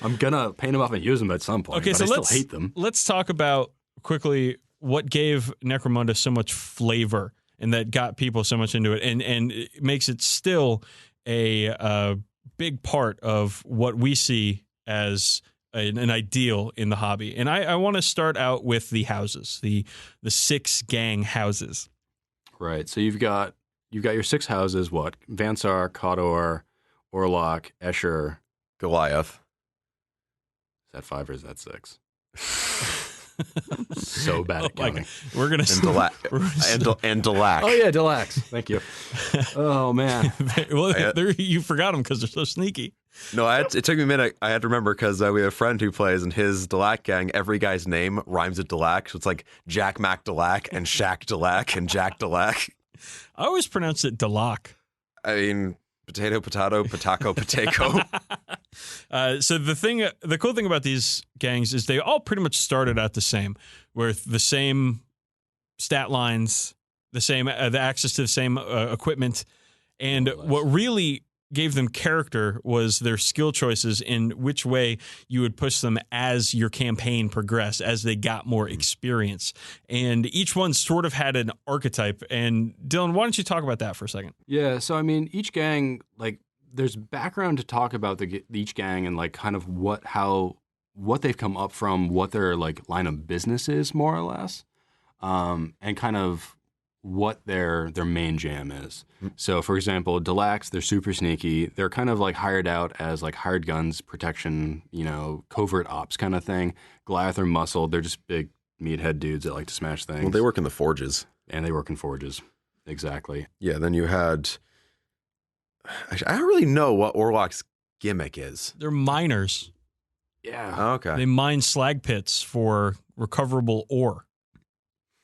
I'm gonna paint them up and use them at some point. Okay, but so I still hate them. Let's talk about quickly what gave Necromunda so much flavor and that got people so much into it, and it makes it still a big part of what we see as an ideal in the hobby. And I want to start out with the houses, the 6 gang houses. Right. So you've got your 6 houses. What? Vansar, Khador, Orlok, Escher, Goliath. Is that 5 or is that 6? So bad at counting. We're gonna and Delac. Oh yeah, Delax. Thank you. Oh man. Well, you forgot them because they're so sneaky. No, it took me a minute. I had to remember because we have a friend who plays, and his Delac gang, every guy's name rhymes with Delac. So it's like Jack Mac Delac and Shaq Delac and Jack Delac. I always pronounce it Delac. I mean, potato, potato, potaco, potato. So the cool thing about these gangs is they all pretty much started out the same, with the same stat lines, the access to the same equipment, and what really gave them character was their skill choices in which way you would push them as your campaign progressed, as they got more experience. And each one sort of had an archetype. And Dylan, why don't you talk about that for a second? Yeah, so I mean, each gang, like, there's background to talk about each gang and like kind of what they've come up from, what their like line of business is, more or less, and kind of what their main jam is. So, for example, Delax, they're super sneaky. They're kind of like hired out as like hired guns, protection, covert ops kind of thing. Goliath are muscled. They're just big meathead dudes that like to smash things. Well, they work in the forges. And they work in forges. Exactly. Yeah, then you had Actually, I don't really know what Orlok's gimmick is. They're miners. Yeah. Oh, okay. They mine slag pits for recoverable ore.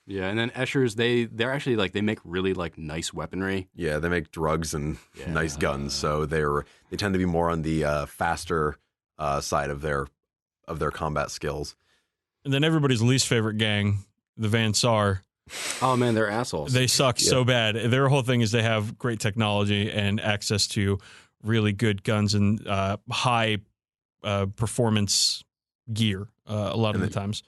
Yeah, and then Eschers, they're actually like they make really like nice weaponry. Yeah, they make drugs and Yeah. nice guns, so they tend to be more on the faster side of their combat skills. And then everybody's least favorite gang, the Van Sar. Oh man, they're assholes. They suck so bad. Their whole thing is they have great technology and access to really good guns and high performance gear a lot of the times.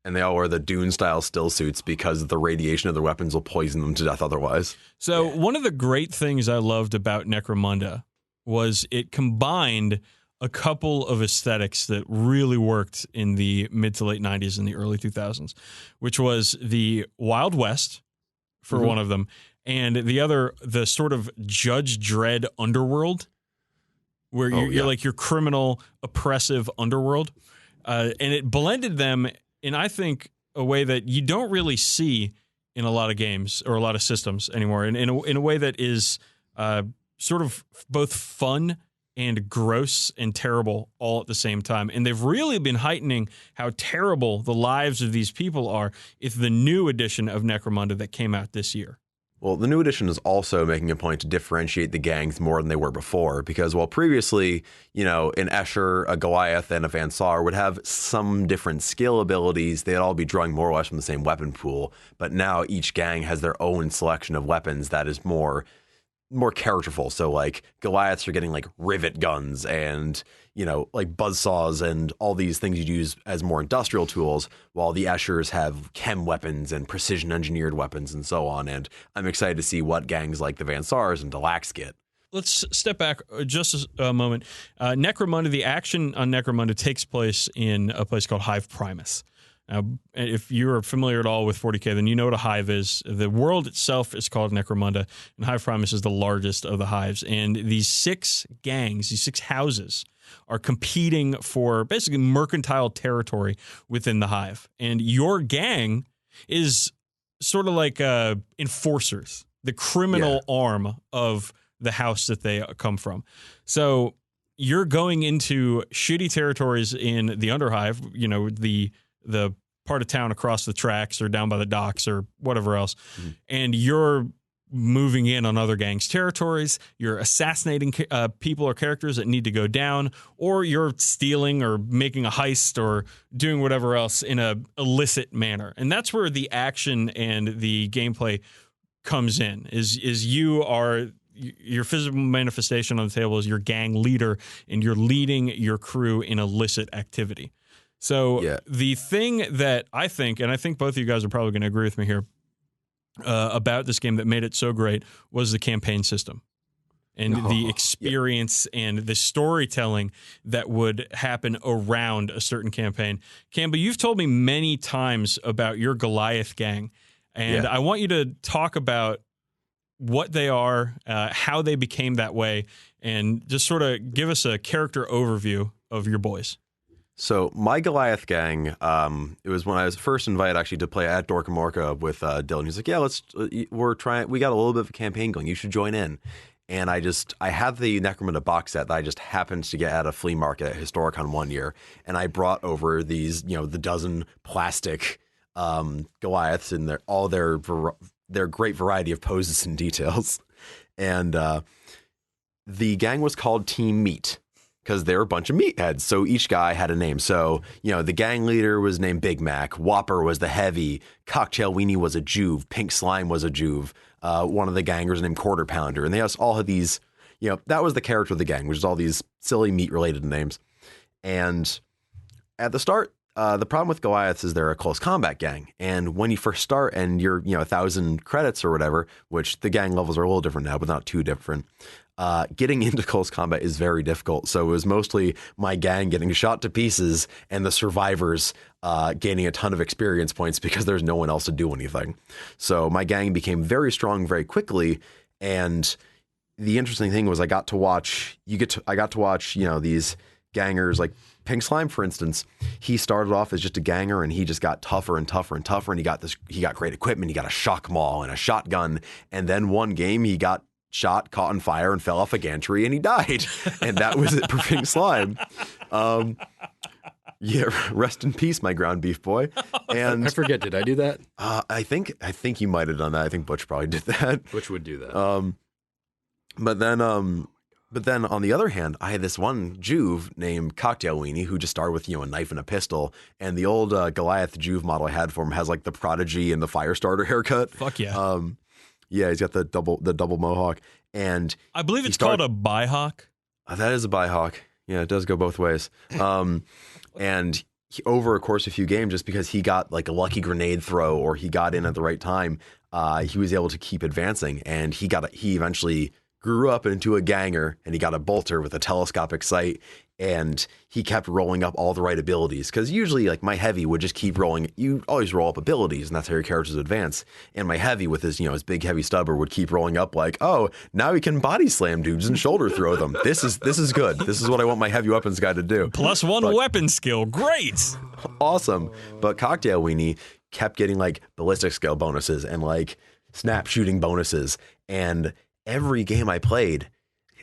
And they all wear the Dune-style still suits because the radiation of their weapons will poison them to death otherwise. So one of the great things I loved about Necromunda was it combined a couple of aesthetics that really worked in the mid to late 90s and the early 2000s, which was the Wild West for one of them, and the other, the sort of Judge Dredd underworld, where you're like your criminal, oppressive underworld. And it blended them in, I think, a way that you don't really see in a lot of games or a lot of systems anymore, in a way that is sort of both fun and gross and terrible all at the same time. And they've really been heightening how terrible the lives of these people are with the new edition of Necromunda that came out this year. Well, the new edition is also making a point to differentiate the gangs more than they were before, because while previously, an Escher, a Goliath, and a Van Sar would have some different skill abilities, they'd all be drawing more or less from the same weapon pool. But now each gang has their own selection of weapons that is more characterful. So like Goliaths are getting like rivet guns and, like buzzsaws and all these things you'd use as more industrial tools, while the Eschers have chem weapons and precision engineered weapons and so on. And I'm excited to see what gangs like the Van Sars and Delax get. Let's step back just a moment. Necromunda, the action on Necromunda takes place in a place called Hive Primus. Now, if you're familiar at all with 40k, then you know what a hive is. The world itself is called Necromunda, and Hive Primus is the largest of the hives. And these 6 gangs, these 6 houses, are competing for basically mercantile territory within the hive. And your gang is sort of like enforcers, the criminal arm of the house that they come from. So you're going into shitty territories in the Underhive, the part of town across the tracks or down by the docks or whatever else, and you're moving in on other gangs' territories, you're assassinating people or characters that need to go down, or you're stealing or making a heist or doing whatever else in a illicit manner. And that's where the action and the gameplay comes in, is your physical manifestation on the table is your gang leader, and you're leading your crew in illicit activity. So the thing that I think, and I think both of you guys are probably going to agree with me here, about this game that made it so great was the campaign system and the experience and the storytelling that would happen around a certain campaign. Campbell, you've told me many times about your Goliath gang, and I want you to talk about what they are, how they became that way, and just sort of give us a character overview of your boys. So my Goliath gang, it was when I was first invited actually to play at Dork and Morka with Dylan. He's like, we got a little bit of a campaign going. You should join in. And I had the Necromunda box set that I just happened to get at a flea market at Historicon one year. And I brought over these, the dozen plastic Goliaths and their great variety of poses and details. And the gang was called Team Meat, because they're a bunch of meatheads. So each guy had a name. So, the gang leader was named Big Mac. Whopper was the heavy. Cocktail Weenie was a Juve. Pink Slime was a Juve. One of the gangers named Quarter Pounder. And they all had these, that was the character of the gang, which is all these silly meat-related names. And at the start, the problem with Goliaths is they're a close combat gang. And when you first start and you're, 1,000 credits or whatever, which the gang levels are a little different now, but not too different, getting into close combat is very difficult. So it was mostly my gang getting shot to pieces and the survivors gaining a ton of experience points because there's no one else to do anything. So my gang became very strong very quickly. And the interesting thing was I got to watch, these gangers like Pink Slime, for instance. He started off as just a ganger and he just got tougher and tougher and tougher. And he got great equipment. He got a shock maul and a shotgun. And then one game he got shot caught on fire and fell off a gantry and he died. And that was it for Pink Slime. Yeah, rest in peace, my ground beef boy. And I forget, did I do that? I think you might have done that. I think Butch probably did that. Butch would do that. But then on the other hand, I had this one Juve named Cocktail Weenie who just started with, a knife and a pistol. And the old Goliath Juve model I had for him has like the Prodigy and the Firestarter haircut. Fuck yeah. Yeah, he's got the double mohawk. And I believe it's called a bihawk. That is a bihawk. Yeah, it does go both ways. And over a course of a few games, just because he got like a lucky grenade throw or he got in at the right time, he was able to keep advancing. And he eventually grew up into a ganger and he got a bolter with a telescopic sight and he kept rolling up all the right abilities. Because usually like my heavy would just keep rolling. You always roll up abilities and that's how your characters advance. And my heavy with his, his big heavy stubber would keep rolling up like, oh, now he can body slam dudes and shoulder throw them. This is good. This is what I want my heavy weapons guy to do. +1 weapon skill. Great. Awesome. But Cocktail Weenie kept getting like ballistic skill bonuses and like snap shooting bonuses. And every game I played,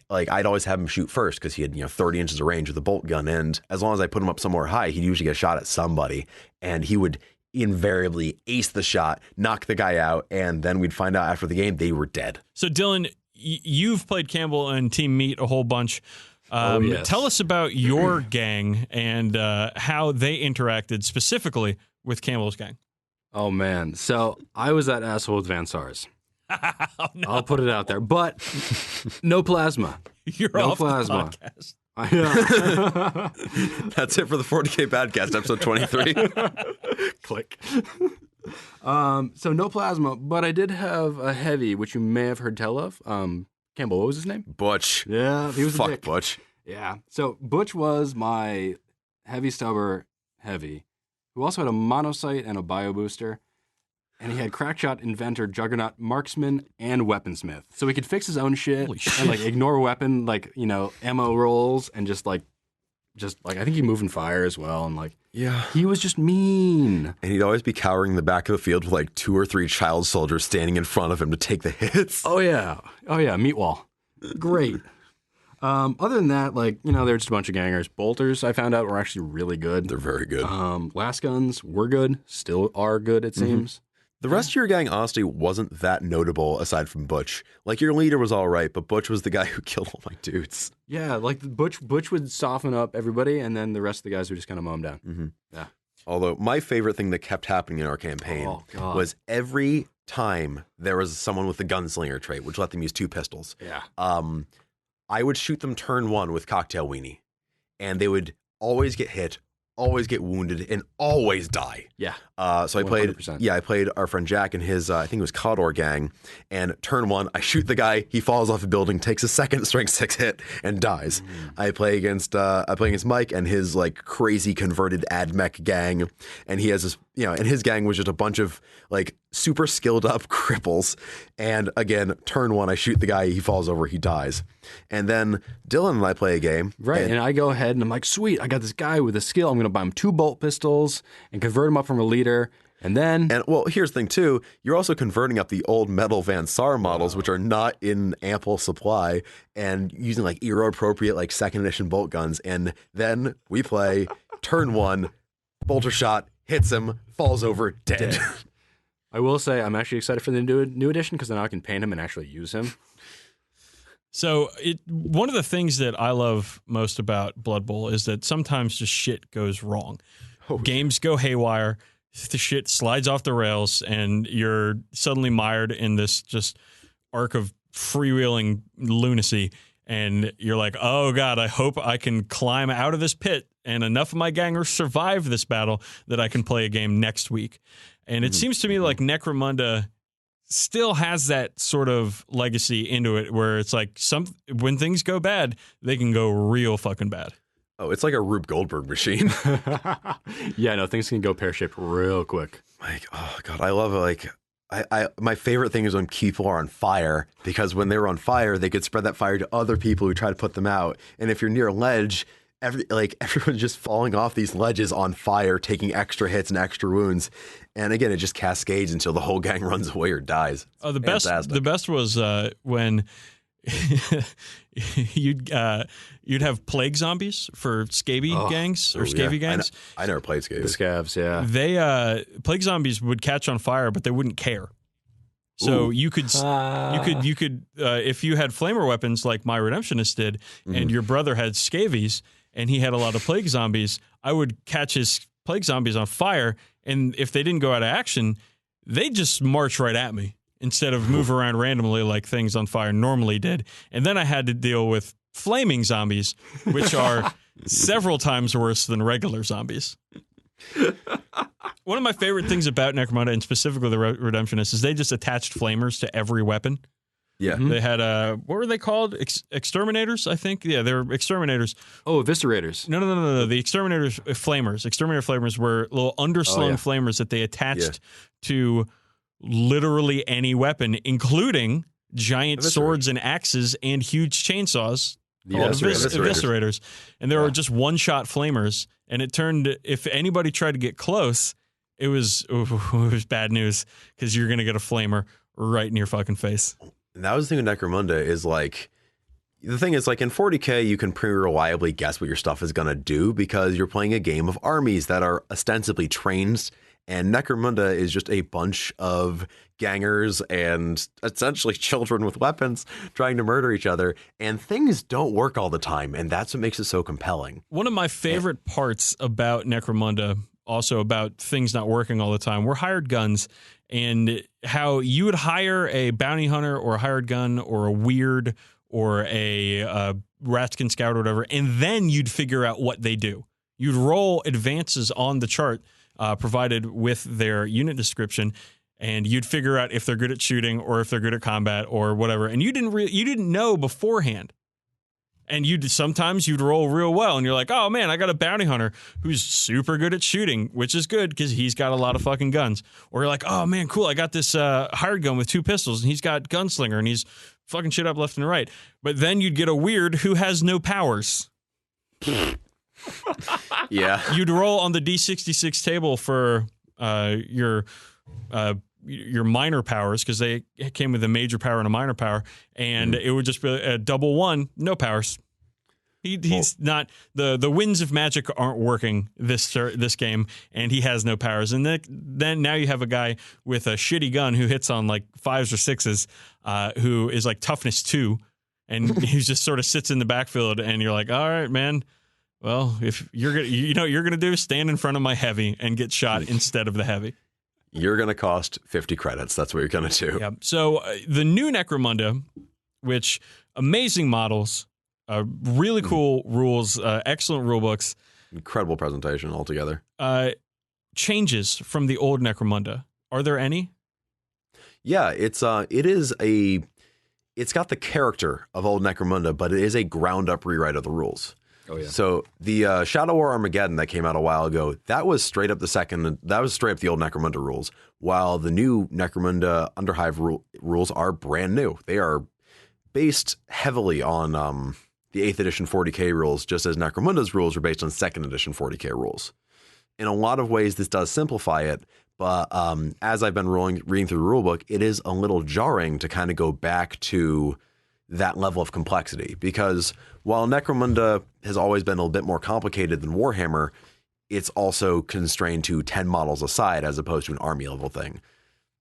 like I'd always have him shoot first because he had 30 inches of range with a bolt gun, and as long as I put him up somewhere high, he'd usually get a shot at somebody, and he would invariably ace the shot, knock the guy out, and then we'd find out after the game they were dead. So Dylan, you've played Campbell and Team Meat a whole bunch. Yes. Tell us about your gang and how they interacted specifically with Campbell's gang. Oh man, so I was that asshole with Van Sars. Oh, no. I'll put it out there, but no plasma. You're no off plasma. the podcast. That's it for the 40k Badcast, episode 23. Click. So no plasma, but I did have a heavy, which you may have heard tell of. Campbell, what was his name? Butch. Yeah, he was a Fuck dick. Butch. Yeah. So Butch was my heavy stubber heavy, who also had a monocyte and a bio booster. And he had Crackshot, Inventor, Juggernaut, Marksman, and Weaponsmith. So he could fix his own shit and like ignore weapon, ammo rolls and just like I think he moved in fire as well. And like, yeah, he was just mean. And he'd always be cowering in the back of the field with like 2 or 3 child soldiers standing in front of him to take the hits. Oh yeah, meat wall, great. Other than that, they're just a bunch of gangers. Bolters, I found out, were actually really good. They're very good. Last guns were good, still are good, it seems. The rest of your gang, honestly, wasn't that notable aside from Butch. Like, your leader was all right, but Butch was the guy who killed all my dudes. Yeah, like Butch would soften up everybody, and then the rest of the guys would just kind of mow him down. Mm-hmm. Yeah. Although, my favorite thing that kept happening in our campaign was every time there was someone with the gunslinger trait, which let them use 2 pistols. Yeah. I would shoot them turn 1 with Cocktail Weenie, and they would always get hit, always get wounded, and always die. Yeah. So I played 100%. I played our friend Jack and his I think it was Cawdor gang, and turn 1 I shoot the guy, he falls off a building, takes a second strength 6 hit and dies. I play against Mike and his like crazy converted admech gang, and he has this and his gang was just a bunch of like super skilled up cripples, and again turn 1 I shoot the guy, he falls over, he dies. And then Dylan and I play a game. Right, and I go ahead and I'm like, sweet, I got this guy with a skill. I'm going to buy him 2 bolt pistols and convert him up from a leader. And well, here's the thing too. You're also converting up the old metal Van Sar models, which are not in ample supply, and using like era appropriate like 2nd edition bolt guns. And then we play turn 1, bolter shot, hits him, falls over, dead. I will say I'm actually excited for the new edition because then I can paint him and actually use him. So one of the things that I love most about Blood Bowl is that sometimes just shit goes wrong. Games go haywire, the shit slides off the rails, and you're suddenly mired in this just arc of freewheeling lunacy. And you're like, oh God, I hope I can climb out of this pit and enough of my gangers survive this battle that I can play a game next week. And it seems to me like Necromunda still has that sort of legacy into it where it's like when things go bad, they can go real fucking bad. Oh, it's like a Rube Goldberg machine. Yeah, no, things can go pear-shaped real quick. Like, oh God, I love it. Like, my favorite thing is when people are on fire, because when they were on fire, they could spread that fire to other people who try to put them out. And if you're near a ledge, everyone's just falling off these ledges on fire, taking extra hits and extra wounds. And again, it just cascades until the whole gang runs away or dies. Oh, the best was when you'd have plague zombies for scabby gangs or scabby gangs. I never played scabby. The scavs, yeah. They plague zombies would catch on fire, but they wouldn't care. So you could if you had flamer weapons like my Redemptionist did, and your brother had scabies and he had a lot of plague zombies, I would catch his plague zombies on fire, and if they didn't go out of action, they'd just march right at me instead of move around randomly like things on fire normally did. And then I had to deal with flaming zombies, which are several times worse than regular zombies. One of my favorite things about Necromunda, and specifically the Redemptionists, is they just attached flamers to every weapon. Yeah. They had, what were they called? Exterminators, I think? Yeah, they were exterminators. Oh, eviscerators. No. The exterminators, flamers. Exterminator flamers were little underslung flamers that they attached to literally any weapon, including giant swords and axes and huge chainsaws. Eviscerators. And there were just one-shot flamers, and it turned, if anybody tried to get close, it was bad news, because you're going to get a flamer right in your fucking face. And that was the thing with Necromunda is like, the thing is like in 40k, you can pretty reliably guess what your stuff is going to do because you're playing a game of armies that are ostensibly trained, and Necromunda is just a bunch of gangers and essentially children with weapons trying to murder each other, and things don't work all the time, and that's what makes it so compelling. One of my favorite parts about Necromunda, also about things not working all the time, were hired guns, and how you would hire a bounty hunter or a hired gun or a weird or a Ratskin scout or whatever, and then you'd figure out what they do. You'd roll advances on the chart provided with their unit description, and you'd figure out if they're good at shooting or if they're good at combat or whatever. And you didn't know beforehand. And sometimes you'd roll real well, and you're like, oh man, I got a bounty hunter who's super good at shooting, which is good because he's got a lot of fucking guns. Or you're like, oh man, cool, I got this hired gun with 2 pistols, and he's got gunslinger, and he's fucking shit up left and right. But then you'd get a weird who has no powers. Yeah. You'd roll on the D66 table for your minor powers, because they came with a major power and a minor power, and it would just be a double 1, no powers. He's not, the winds of magic aren't working this game, and he has no powers. And then now you have a guy with a shitty gun who hits on like 5s or 6s, who is like toughness 2, and he just sort of sits in the backfield, and you're like, all right, man. Well, if you're gonna, you're gonna do, stand in front of my heavy and get shot instead of the heavy. You're gonna cost 50 credits. That's what you're gonna do. Yeah. So the new Necromunda, which amazing models, really cool rules, excellent rule books, incredible presentation altogether. Changes from the old Necromunda. Are there any? Yeah, it's got the character of old Necromunda, but it is a ground up rewrite of the rules. Oh, yeah. So the Shadow War Armageddon that came out a while ago, that was straight up the old Necromunda rules, while the new Necromunda Underhive rules are brand new. They are based heavily on the 8th edition 40k rules, just as Necromunda's rules were based on 2nd edition 40k rules. In a lot of ways, this does simplify it, but as I've been reading through the rulebook, it is a little jarring to kind of go back to that level of complexity, because while Necromunda has always been a little bit more complicated than Warhammer, it's also constrained to 10 models a side as opposed to an army level thing.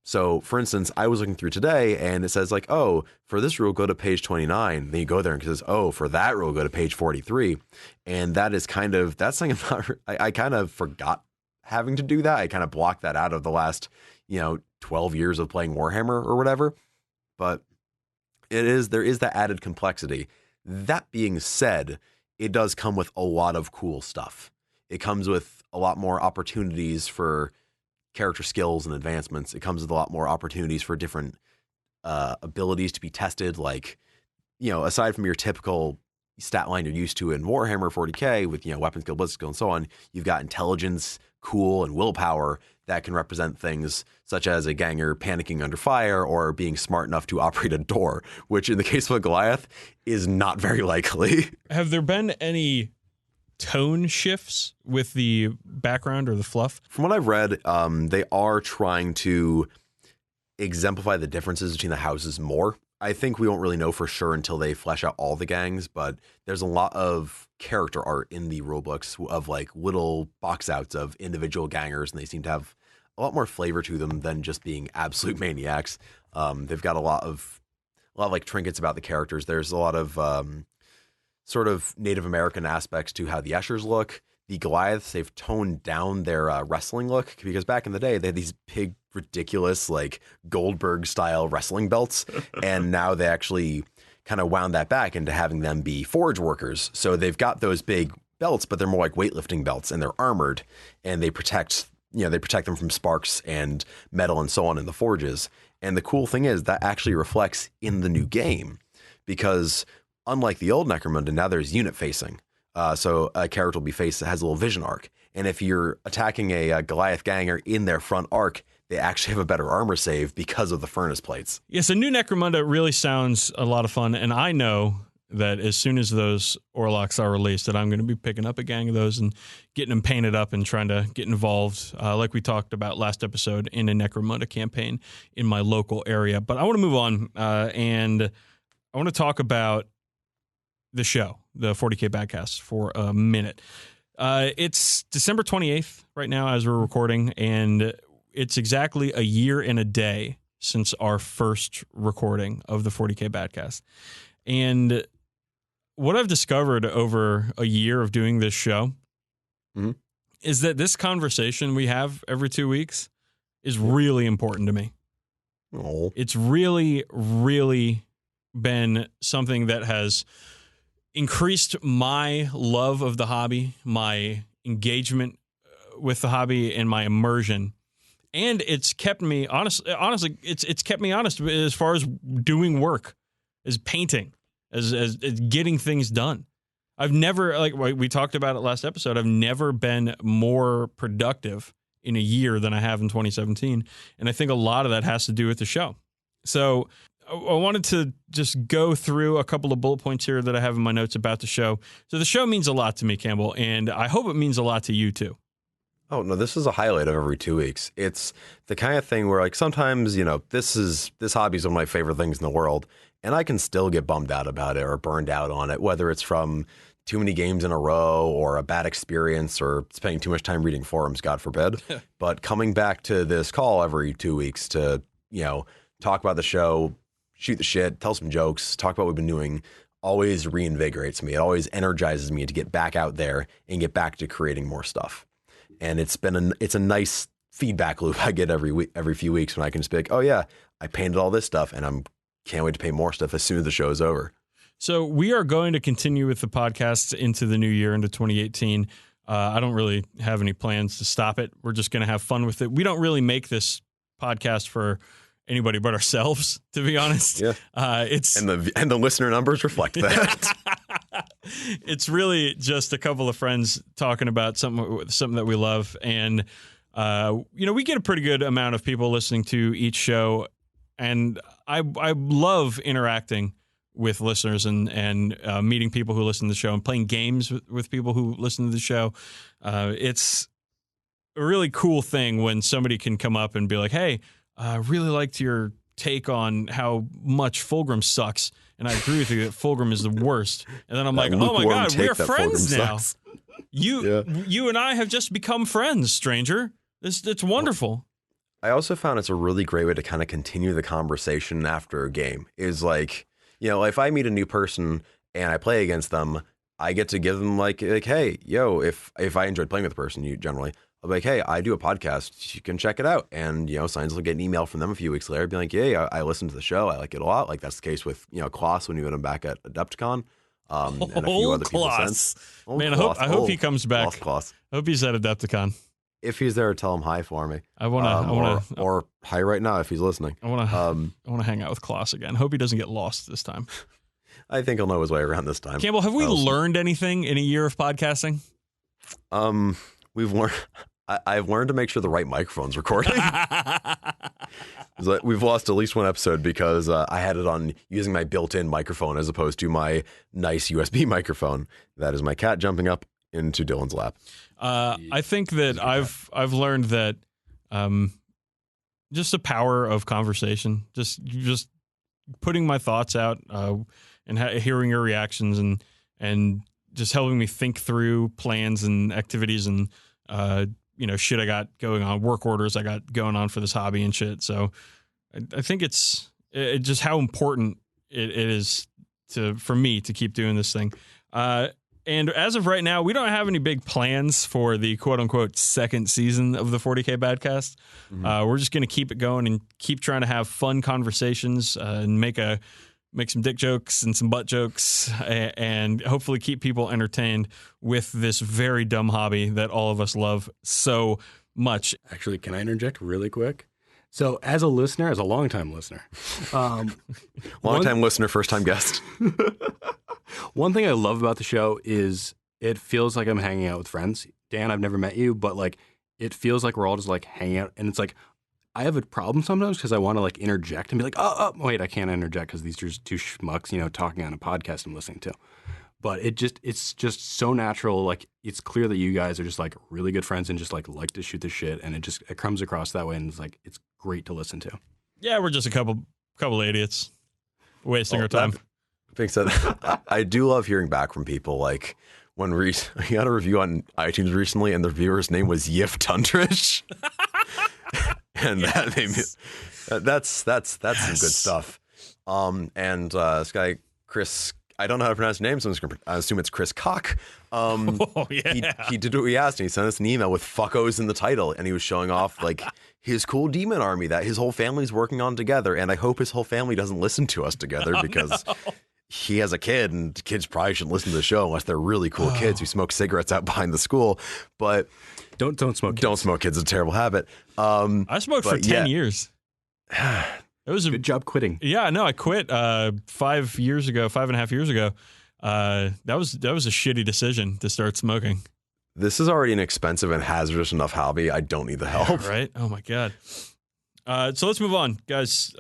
So, for instance, I was looking through today, and it says like, oh, for this rule, go to page 29. Then you go there and it says, oh, for that rule, go to page 43. And that is that's something I kind of forgot having to do that. I kind of blocked that out of the last, 12 years of playing Warhammer or whatever. But there is that added complexity. That being said, it does come with a lot of cool stuff. It comes with a lot more opportunities for character skills and advancements. It comes with a lot more opportunities for different abilities to be tested. Like, aside from your typical stat line you're used to in Warhammer 40k with, weapon skill, blitz skill, and so on, you've got intelligence, cool, and willpower that can represent things such as a ganger panicking under fire or being smart enough to operate a door, which in the case of a Goliath is not very likely. Have there been any tone shifts with the background or the fluff? From what I've read, they are trying to exemplify the differences between the houses more. I think we won't really know for sure until they flesh out all the gangs, but there's a lot of character art in the rulebooks of like little box outs of individual gangers, and they seem to have a lot more flavor to them than just being absolute maniacs. They've got a lot of like trinkets about the characters. There's a lot of sort of Native American aspects to how the Eschers look. The Goliaths, they've toned down their wrestling look because back in the day, they had these big, ridiculous, like Goldberg-style wrestling belts. And now they actually kind of wound that back into having them be forge workers. So they've got those big belts, but they're more like weightlifting belts, and they're armored, and they protect them from sparks and metal and so on in the forges. And the cool thing is that actually reflects in the new game because unlike the old Necromunda, now there's unit facing. So a character will be faced that has a little vision arc. And if you're attacking a Goliath ganger in their front arc, they actually have a better armor save because of the furnace plates. Yeah, so new Necromunda really sounds a lot of fun. And I know that as soon as those Orlocks are released, that I'm going to be picking up a gang of those and getting them painted up and trying to get involved, like we talked about last episode, in a Necromunda campaign in my local area. But I want to move on, and I want to talk about the show, the 40k Badcast, for a minute. It's December 28th right now as we're recording, and it's exactly a year and a day since our first recording of the 40k Badcast. And what I've discovered over a year of doing this show is that this conversation we have every 2 weeks is really important to me. Oh. It's really, really been something that has increased my love of the hobby, my engagement with the hobby, and my immersion. And it's kept me honestly, it's kept me honest as far as doing work, as painting, as getting things done. I've never, like we talked about it last episode, I've never been more productive in a year than I have in 2017. And I think a lot of that has to do with the show. So I wanted to just go through a couple of bullet points here that I have in my notes about the show. So the show means a lot to me, Campbell, and I hope it means a lot to you too. Oh, no, this is a highlight of every 2 weeks. It's the kind of thing where, like, sometimes, this hobby is one of my favorite things in the world, and I can still get bummed out about it or burned out on it, whether it's from too many games in a row or a bad experience or spending too much time reading forums, God forbid. But coming back to this call every 2 weeks to, talk about the show, shoot the shit, tell some jokes, talk about what we've been doing, always reinvigorates me. It always energizes me to get back out there and get back to creating more stuff. And it's a nice feedback loop I get every few weeks when I can just be like, oh yeah, I painted all this stuff and can't wait to paint more stuff as soon as the show is over. So we are going to continue with the podcast into the new year, into 2018. I don't really have any plans to stop it. We're just going to have fun with it. We don't really make this podcast for anybody but ourselves, to be honest. Yeah. And the listener numbers reflect that. It's really just a couple of friends talking about something that we love. And, we get a pretty good amount of people listening to each show. And I love interacting with listeners and meeting people who listen to the show and playing games with people who listen to the show. It's a really cool thing when somebody can come up and be like, hey, I really liked your take on how much Fulgrim sucks. And I agree with you that Fulgrim is the worst. And then I'm like, oh my God, we're friends now. You and I have just become friends, stranger. It's wonderful. I also found it's a really great way to kind of continue the conversation after a game. Is like, if I meet a new person and I play against them, I get to give them like hey, if I enjoyed playing with the person, you generally, I'll be like, hey, I do a podcast. You can check it out. And, Signs will get an email from them a few weeks later. Be like, yeah, I listened to the show. I like it a lot. Like that's the case with, Klaus when we met him back at Adepticon. And a few other people since. Man, I hope he comes back. Klaus. I hope he's at Adepticon. If he's there, tell him hi for me. I want to, or hi right now if he's listening. I want to hang out with Klaus again. Hope he doesn't get lost this time. I think he'll know his way around this time. Campbell, have we learned anything in a year of podcasting? We've learned. I've learned to make sure the right microphone's recording. We've lost at least one episode because I had it on using my built-in microphone as opposed to my nice USB microphone. That is my cat jumping up into Dylan's lap. I think that I've learned that just the power of conversation, just putting my thoughts out and hearing your reactions and just helping me think through plans and activities and shit I got going on, work orders I got going on for this hobby and shit. So I think it's just how important it is for me to keep doing this thing. And as of right now, we don't have any big plans for the quote unquote second season of the 40k Badcast. Mm-hmm. We're just going to keep it going and keep trying to have fun conversations and make some dick jokes and some butt jokes and hopefully keep people entertained with this very dumb hobby that all of us love so much. Actually, can I interject really quick? So as a listener, as a longtime listener, longtime listener, first time guest. One thing I love about the show is it feels like I'm hanging out with friends. Dan, I've never met you, but like it feels like we're all just like hanging out. And it's like I have a problem sometimes because I want to like interject and be like, oh, wait, I can't interject because these are just two schmucks, talking on a podcast I'm listening to. But it's just so natural. Like it's clear that you guys are just like really good friends and just like to shoot the shit. And it comes across that way. And it's like, it's great to listen to. Yeah, we're just a couple idiots wasting our time. Being said, I do love hearing back from people. Like when we got a review on iTunes recently, and the reviewer's name was Yif Tundrish, and yes. that's some good stuff. And this guy Chris, I don't know how to pronounce his name, so I assume it's Chris Cock. He did what we asked, and he sent us an email with fuckos in the title, and he was showing off like his cool demon army that his whole family's working on together. And I hope his whole family doesn't listen to us together because. No. He has a kid, and kids probably shouldn't listen to the show unless they're really cool kids who smoke cigarettes out behind the school. But don't smoke kids. Don't smoke kids. It's a terrible habit. I smoked for 10 years. It was a good job quitting. Yeah, no, I quit 5.5 years ago. That was a shitty decision to start smoking. This is already an expensive and hazardous enough hobby. I don't need the help. Yeah, right? Oh my God. So let's move on, guys.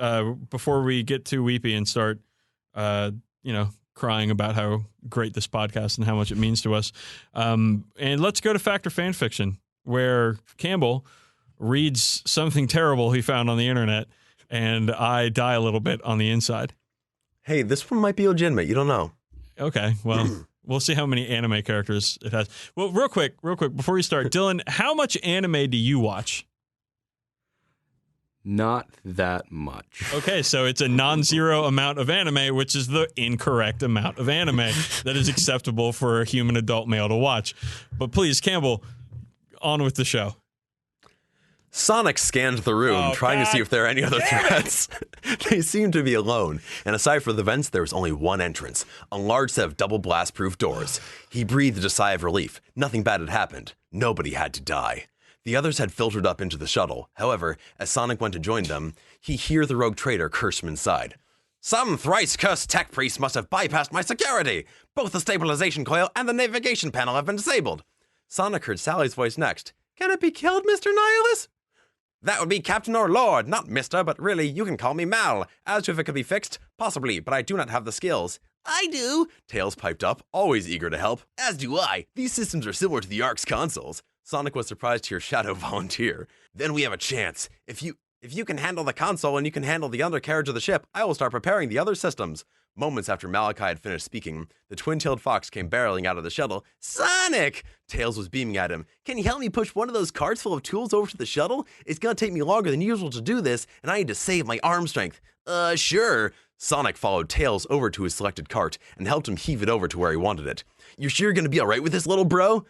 Before we get too weepy and start crying about how great this podcast and how much it means to us. And let's go to Fact or Fanfiction, where Campbell reads something terrible he found on the internet, and I die a little bit on the inside. Hey, this one might be legitimate. You don't know. Okay, well, we'll see how many anime characters it has. Well, real quick, before we start, Dylan, how much anime do you watch? Not that much. Okay, so it's a non-zero amount of anime, which is the incorrect amount of anime that is acceptable for a human adult male to watch. But please, Campbell, on with the show. Sonic scanned the room, trying to see if there are any other threats. They seemed to be alone, and aside from the vents, there was only one entrance, a large set of double blast-proof doors. He breathed a sigh of relief. Nothing bad had happened. Nobody had to die. The others had filtered up into the shuttle. However, as Sonic went to join them, he heard the rogue traitor curse from inside. Some thrice-cursed tech priest must have bypassed my security. Both the stabilization coil and the navigation panel have been disabled. Sonic heard Sally's voice next. Can it be killed, Mr. Nihilus? That would be Captain or Lord, not Mr., but really, you can call me Mal. As to if it could be fixed, possibly, but I do not have the skills. I do, Tails piped up, always eager to help. As do I. These systems are similar to the Ark's consoles. Sonic was surprised to hear Shadow volunteer. Then we have a chance. If you can handle the console and you can handle the undercarriage of the ship, I will start preparing the other systems. Moments after Malachi had finished speaking, the twin-tailed fox came barreling out of the shuttle. Sonic! Tails was beaming at him. Can you help me push one of those carts full of tools over to the shuttle? It's gonna take me longer than usual to do this, and I need to save my arm strength. Sure. Sonic followed Tails over to his selected cart and helped him heave it over to where he wanted it. You sure you're gonna be alright with this, little bro?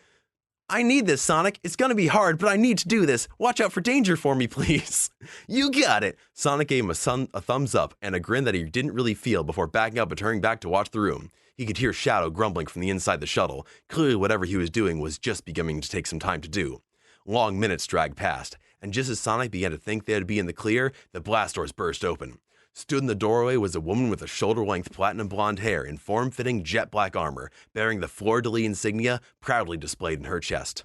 I need this, Sonic. It's gonna be hard, but I need to do this. Watch out for danger for me, please. You got it. Sonic gave him a thumbs up and a grin that he didn't really feel before backing up and turning back to watch the room. He could hear Shadow grumbling from the inside the shuttle. Clearly whatever he was doing was just beginning to take some time to do. Long minutes dragged past, and just as Sonic began to think they'd be in the clear, the blast doors burst open. Stood in the doorway was a woman with a shoulder-length platinum blonde hair in form-fitting jet black armor, bearing the fleur-de-lis insignia proudly displayed in her chest.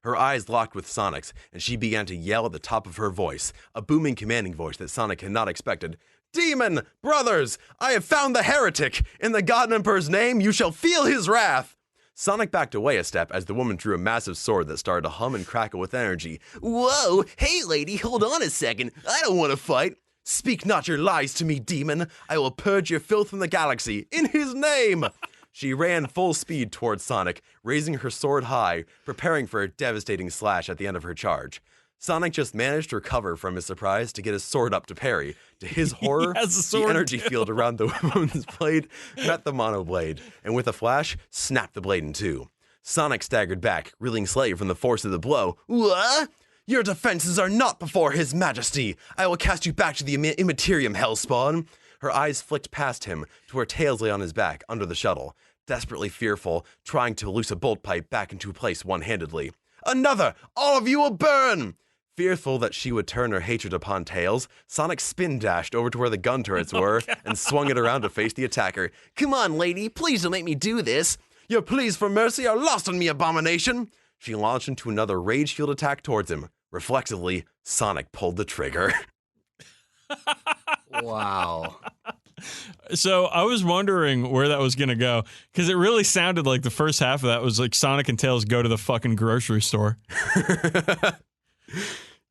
Her eyes locked with Sonic's, and she began to yell at the top of her voice, a booming, commanding voice that Sonic had not expected. Demon! Brothers! I have found the heretic! In the God Emperor's name, you shall feel his wrath! Sonic backed away a step as the woman drew a massive sword that started to hum and crackle with energy. Whoa! Hey, lady, hold on a second. I don't want to fight. Speak not your lies to me, demon. I will purge your filth from the galaxy in his name. She ran full speed towards Sonic, raising her sword high, preparing for a devastating slash at the end of her charge. Sonic just managed to recover from his surprise to get his sword up to parry. To his horror, the energy field around the woman's blade met the mono blade, and with a flash, snapped the blade in two. Sonic staggered back, reeling slightly from the force of the blow. What? Your defenses are not before his majesty. I will cast you back to the immaterium, Hellspawn. Her eyes flicked past him to where Tails lay on his back under the shuttle, desperately fearful, trying to loose a bolt pipe back into place one-handedly. Another! All of you will burn! Fearful that she would turn her hatred upon Tails, Sonic spin-dashed over to where the gun turrets were and swung it around to face the attacker. Come on, lady, please don't make me do this. Your pleas for mercy are lost on me, abomination! She launched into another rage field attack towards him. Reflexively, Sonic pulled the trigger. Wow. So I was wondering where that was going to go, because it really sounded like the first half of that was like Sonic and Tails go to the fucking grocery store.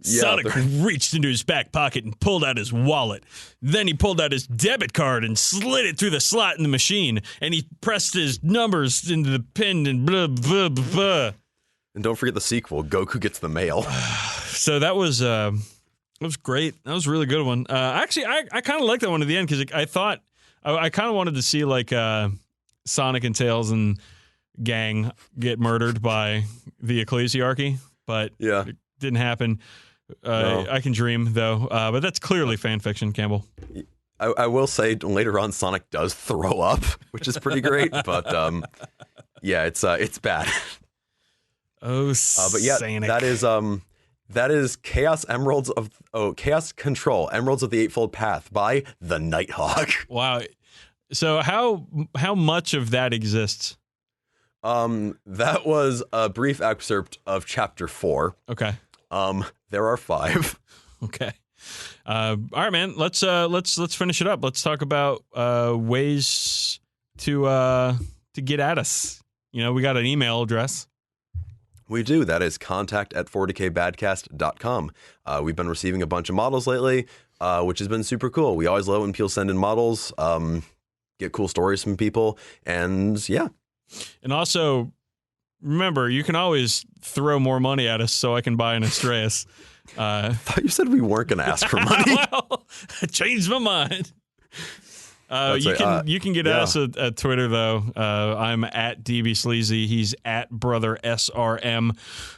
Yeah, Sonic reached into his back pocket and pulled out his wallet. Then he pulled out his debit card and slid it through the slot in the machine. And he pressed his numbers into the pin and blah, blah, blah, blah. And don't forget the sequel, Goku Gets the Mail. So that was great. That was a really good one. Actually, I kind of liked that one at the end, because I thought I kind of wanted to see like Sonic and Tails and gang get murdered by the Ecclesiarchy, but Yeah. it didn't happen. No. I can dream, though. But that's clearly fan fiction, Campbell. I will say later on Sonic does throw up, which is pretty great, but yeah, it's bad. Oh, But yeah, Sonic. that is Chaos Control, Emeralds of the Eightfold Path by the Nighthawk. Wow. So how much of that exists? That was a brief excerpt of chapter 4. Okay. There are 5. Okay. All right, man. Let's finish it up. Let's talk about ways to get at us. You know, we got an email address. We do. That is contact@40kbadcast.com. We've been receiving a bunch of models lately, which has been super cool. We always love when people send in models, get cool stories from people, and yeah. And also, remember, you can always throw more money at us so I can buy an Astreus. I thought you said we weren't going to ask for money. Well, I changed my mind. You can get at us at Twitter, though. I'm at DB Sleazy. He's at Brother SRM.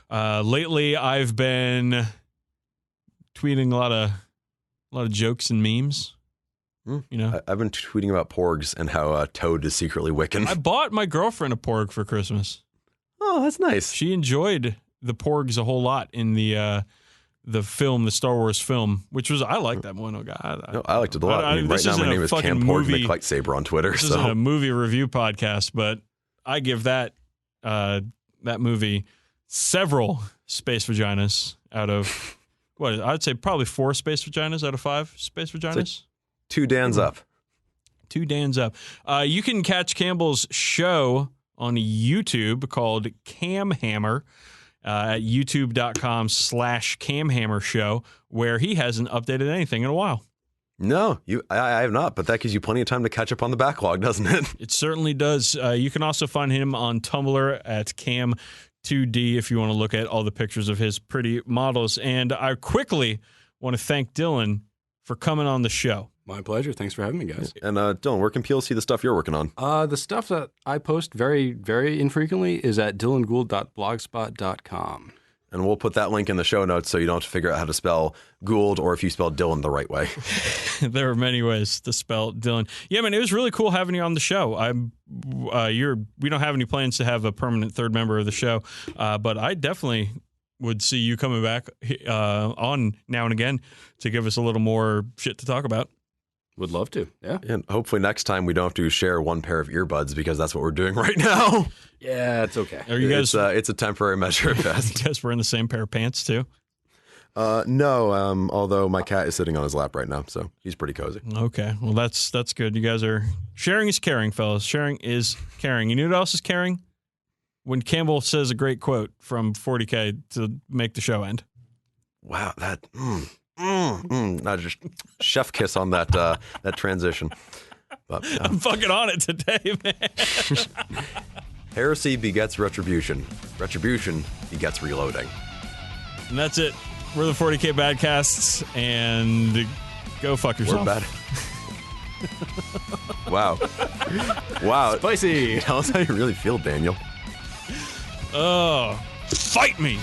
Lately, I've been tweeting a lot of jokes and memes. You know, I've been tweeting about porgs and how Toad is secretly Wiccan. I bought my girlfriend a porg for Christmas. Oh, that's nice. She enjoyed the porgs a whole lot in the film, the Star Wars film, which was, I like that one. I liked it a lot. Right now, my name is Cam Porg McLightsaber on Twitter. This isn't a movie review podcast, but I give that movie several space vaginas out of, I'd say probably 4 space vaginas out of 5 space vaginas. 2 Dans up. 2 Dans up. You can catch Campbell's show on YouTube called Camhammer at youtube.com/Camhammer show, where he hasn't updated anything in a while. No, I have not, but that gives you plenty of time to catch up on the backlog, doesn't it? It certainly does. You can also find him on Tumblr at Cam2D if you want to look at all the pictures of his pretty models. And I quickly want to thank Dylan for coming on the show. My pleasure. Thanks for having me, guys. And Dylan, where can people see the stuff you're working on? The stuff that I post very, very infrequently is at dylangould.blogspot.com. And we'll put that link in the show notes so you don't have to figure out how to spell Gould or if you spell Dylan the right way. There are many ways to spell Dylan. Yeah, man, it was really cool having you on the show. We don't have any plans to have a permanent third member of the show, but I definitely would see you coming back on now and again to give us a little more shit to talk about. Would love to, yeah. And hopefully next time we don't have to share one pair of earbuds because that's what we're doing right now. Yeah, it's okay. Are you guys? It's a temporary measure at best. You guys wearing the same pair of pants too? No, although my cat is sitting on his lap right now, so he's pretty cozy. Okay, well that's good. You guys are sharing is caring, fellas. Sharing is caring. You know what else is caring? When Campbell says a great quote from 40K to make the show end. Wow, that. I just chef kiss on that that transition. But I'm fucking on it today, man. heresy begets retribution. Retribution begets reloading. And that's it. We're the 40k Badcasts, and go fuck yourself. We're bad. Wow. Wow. Spicy. Tell us how you really feel, Daniel. Oh, fight me.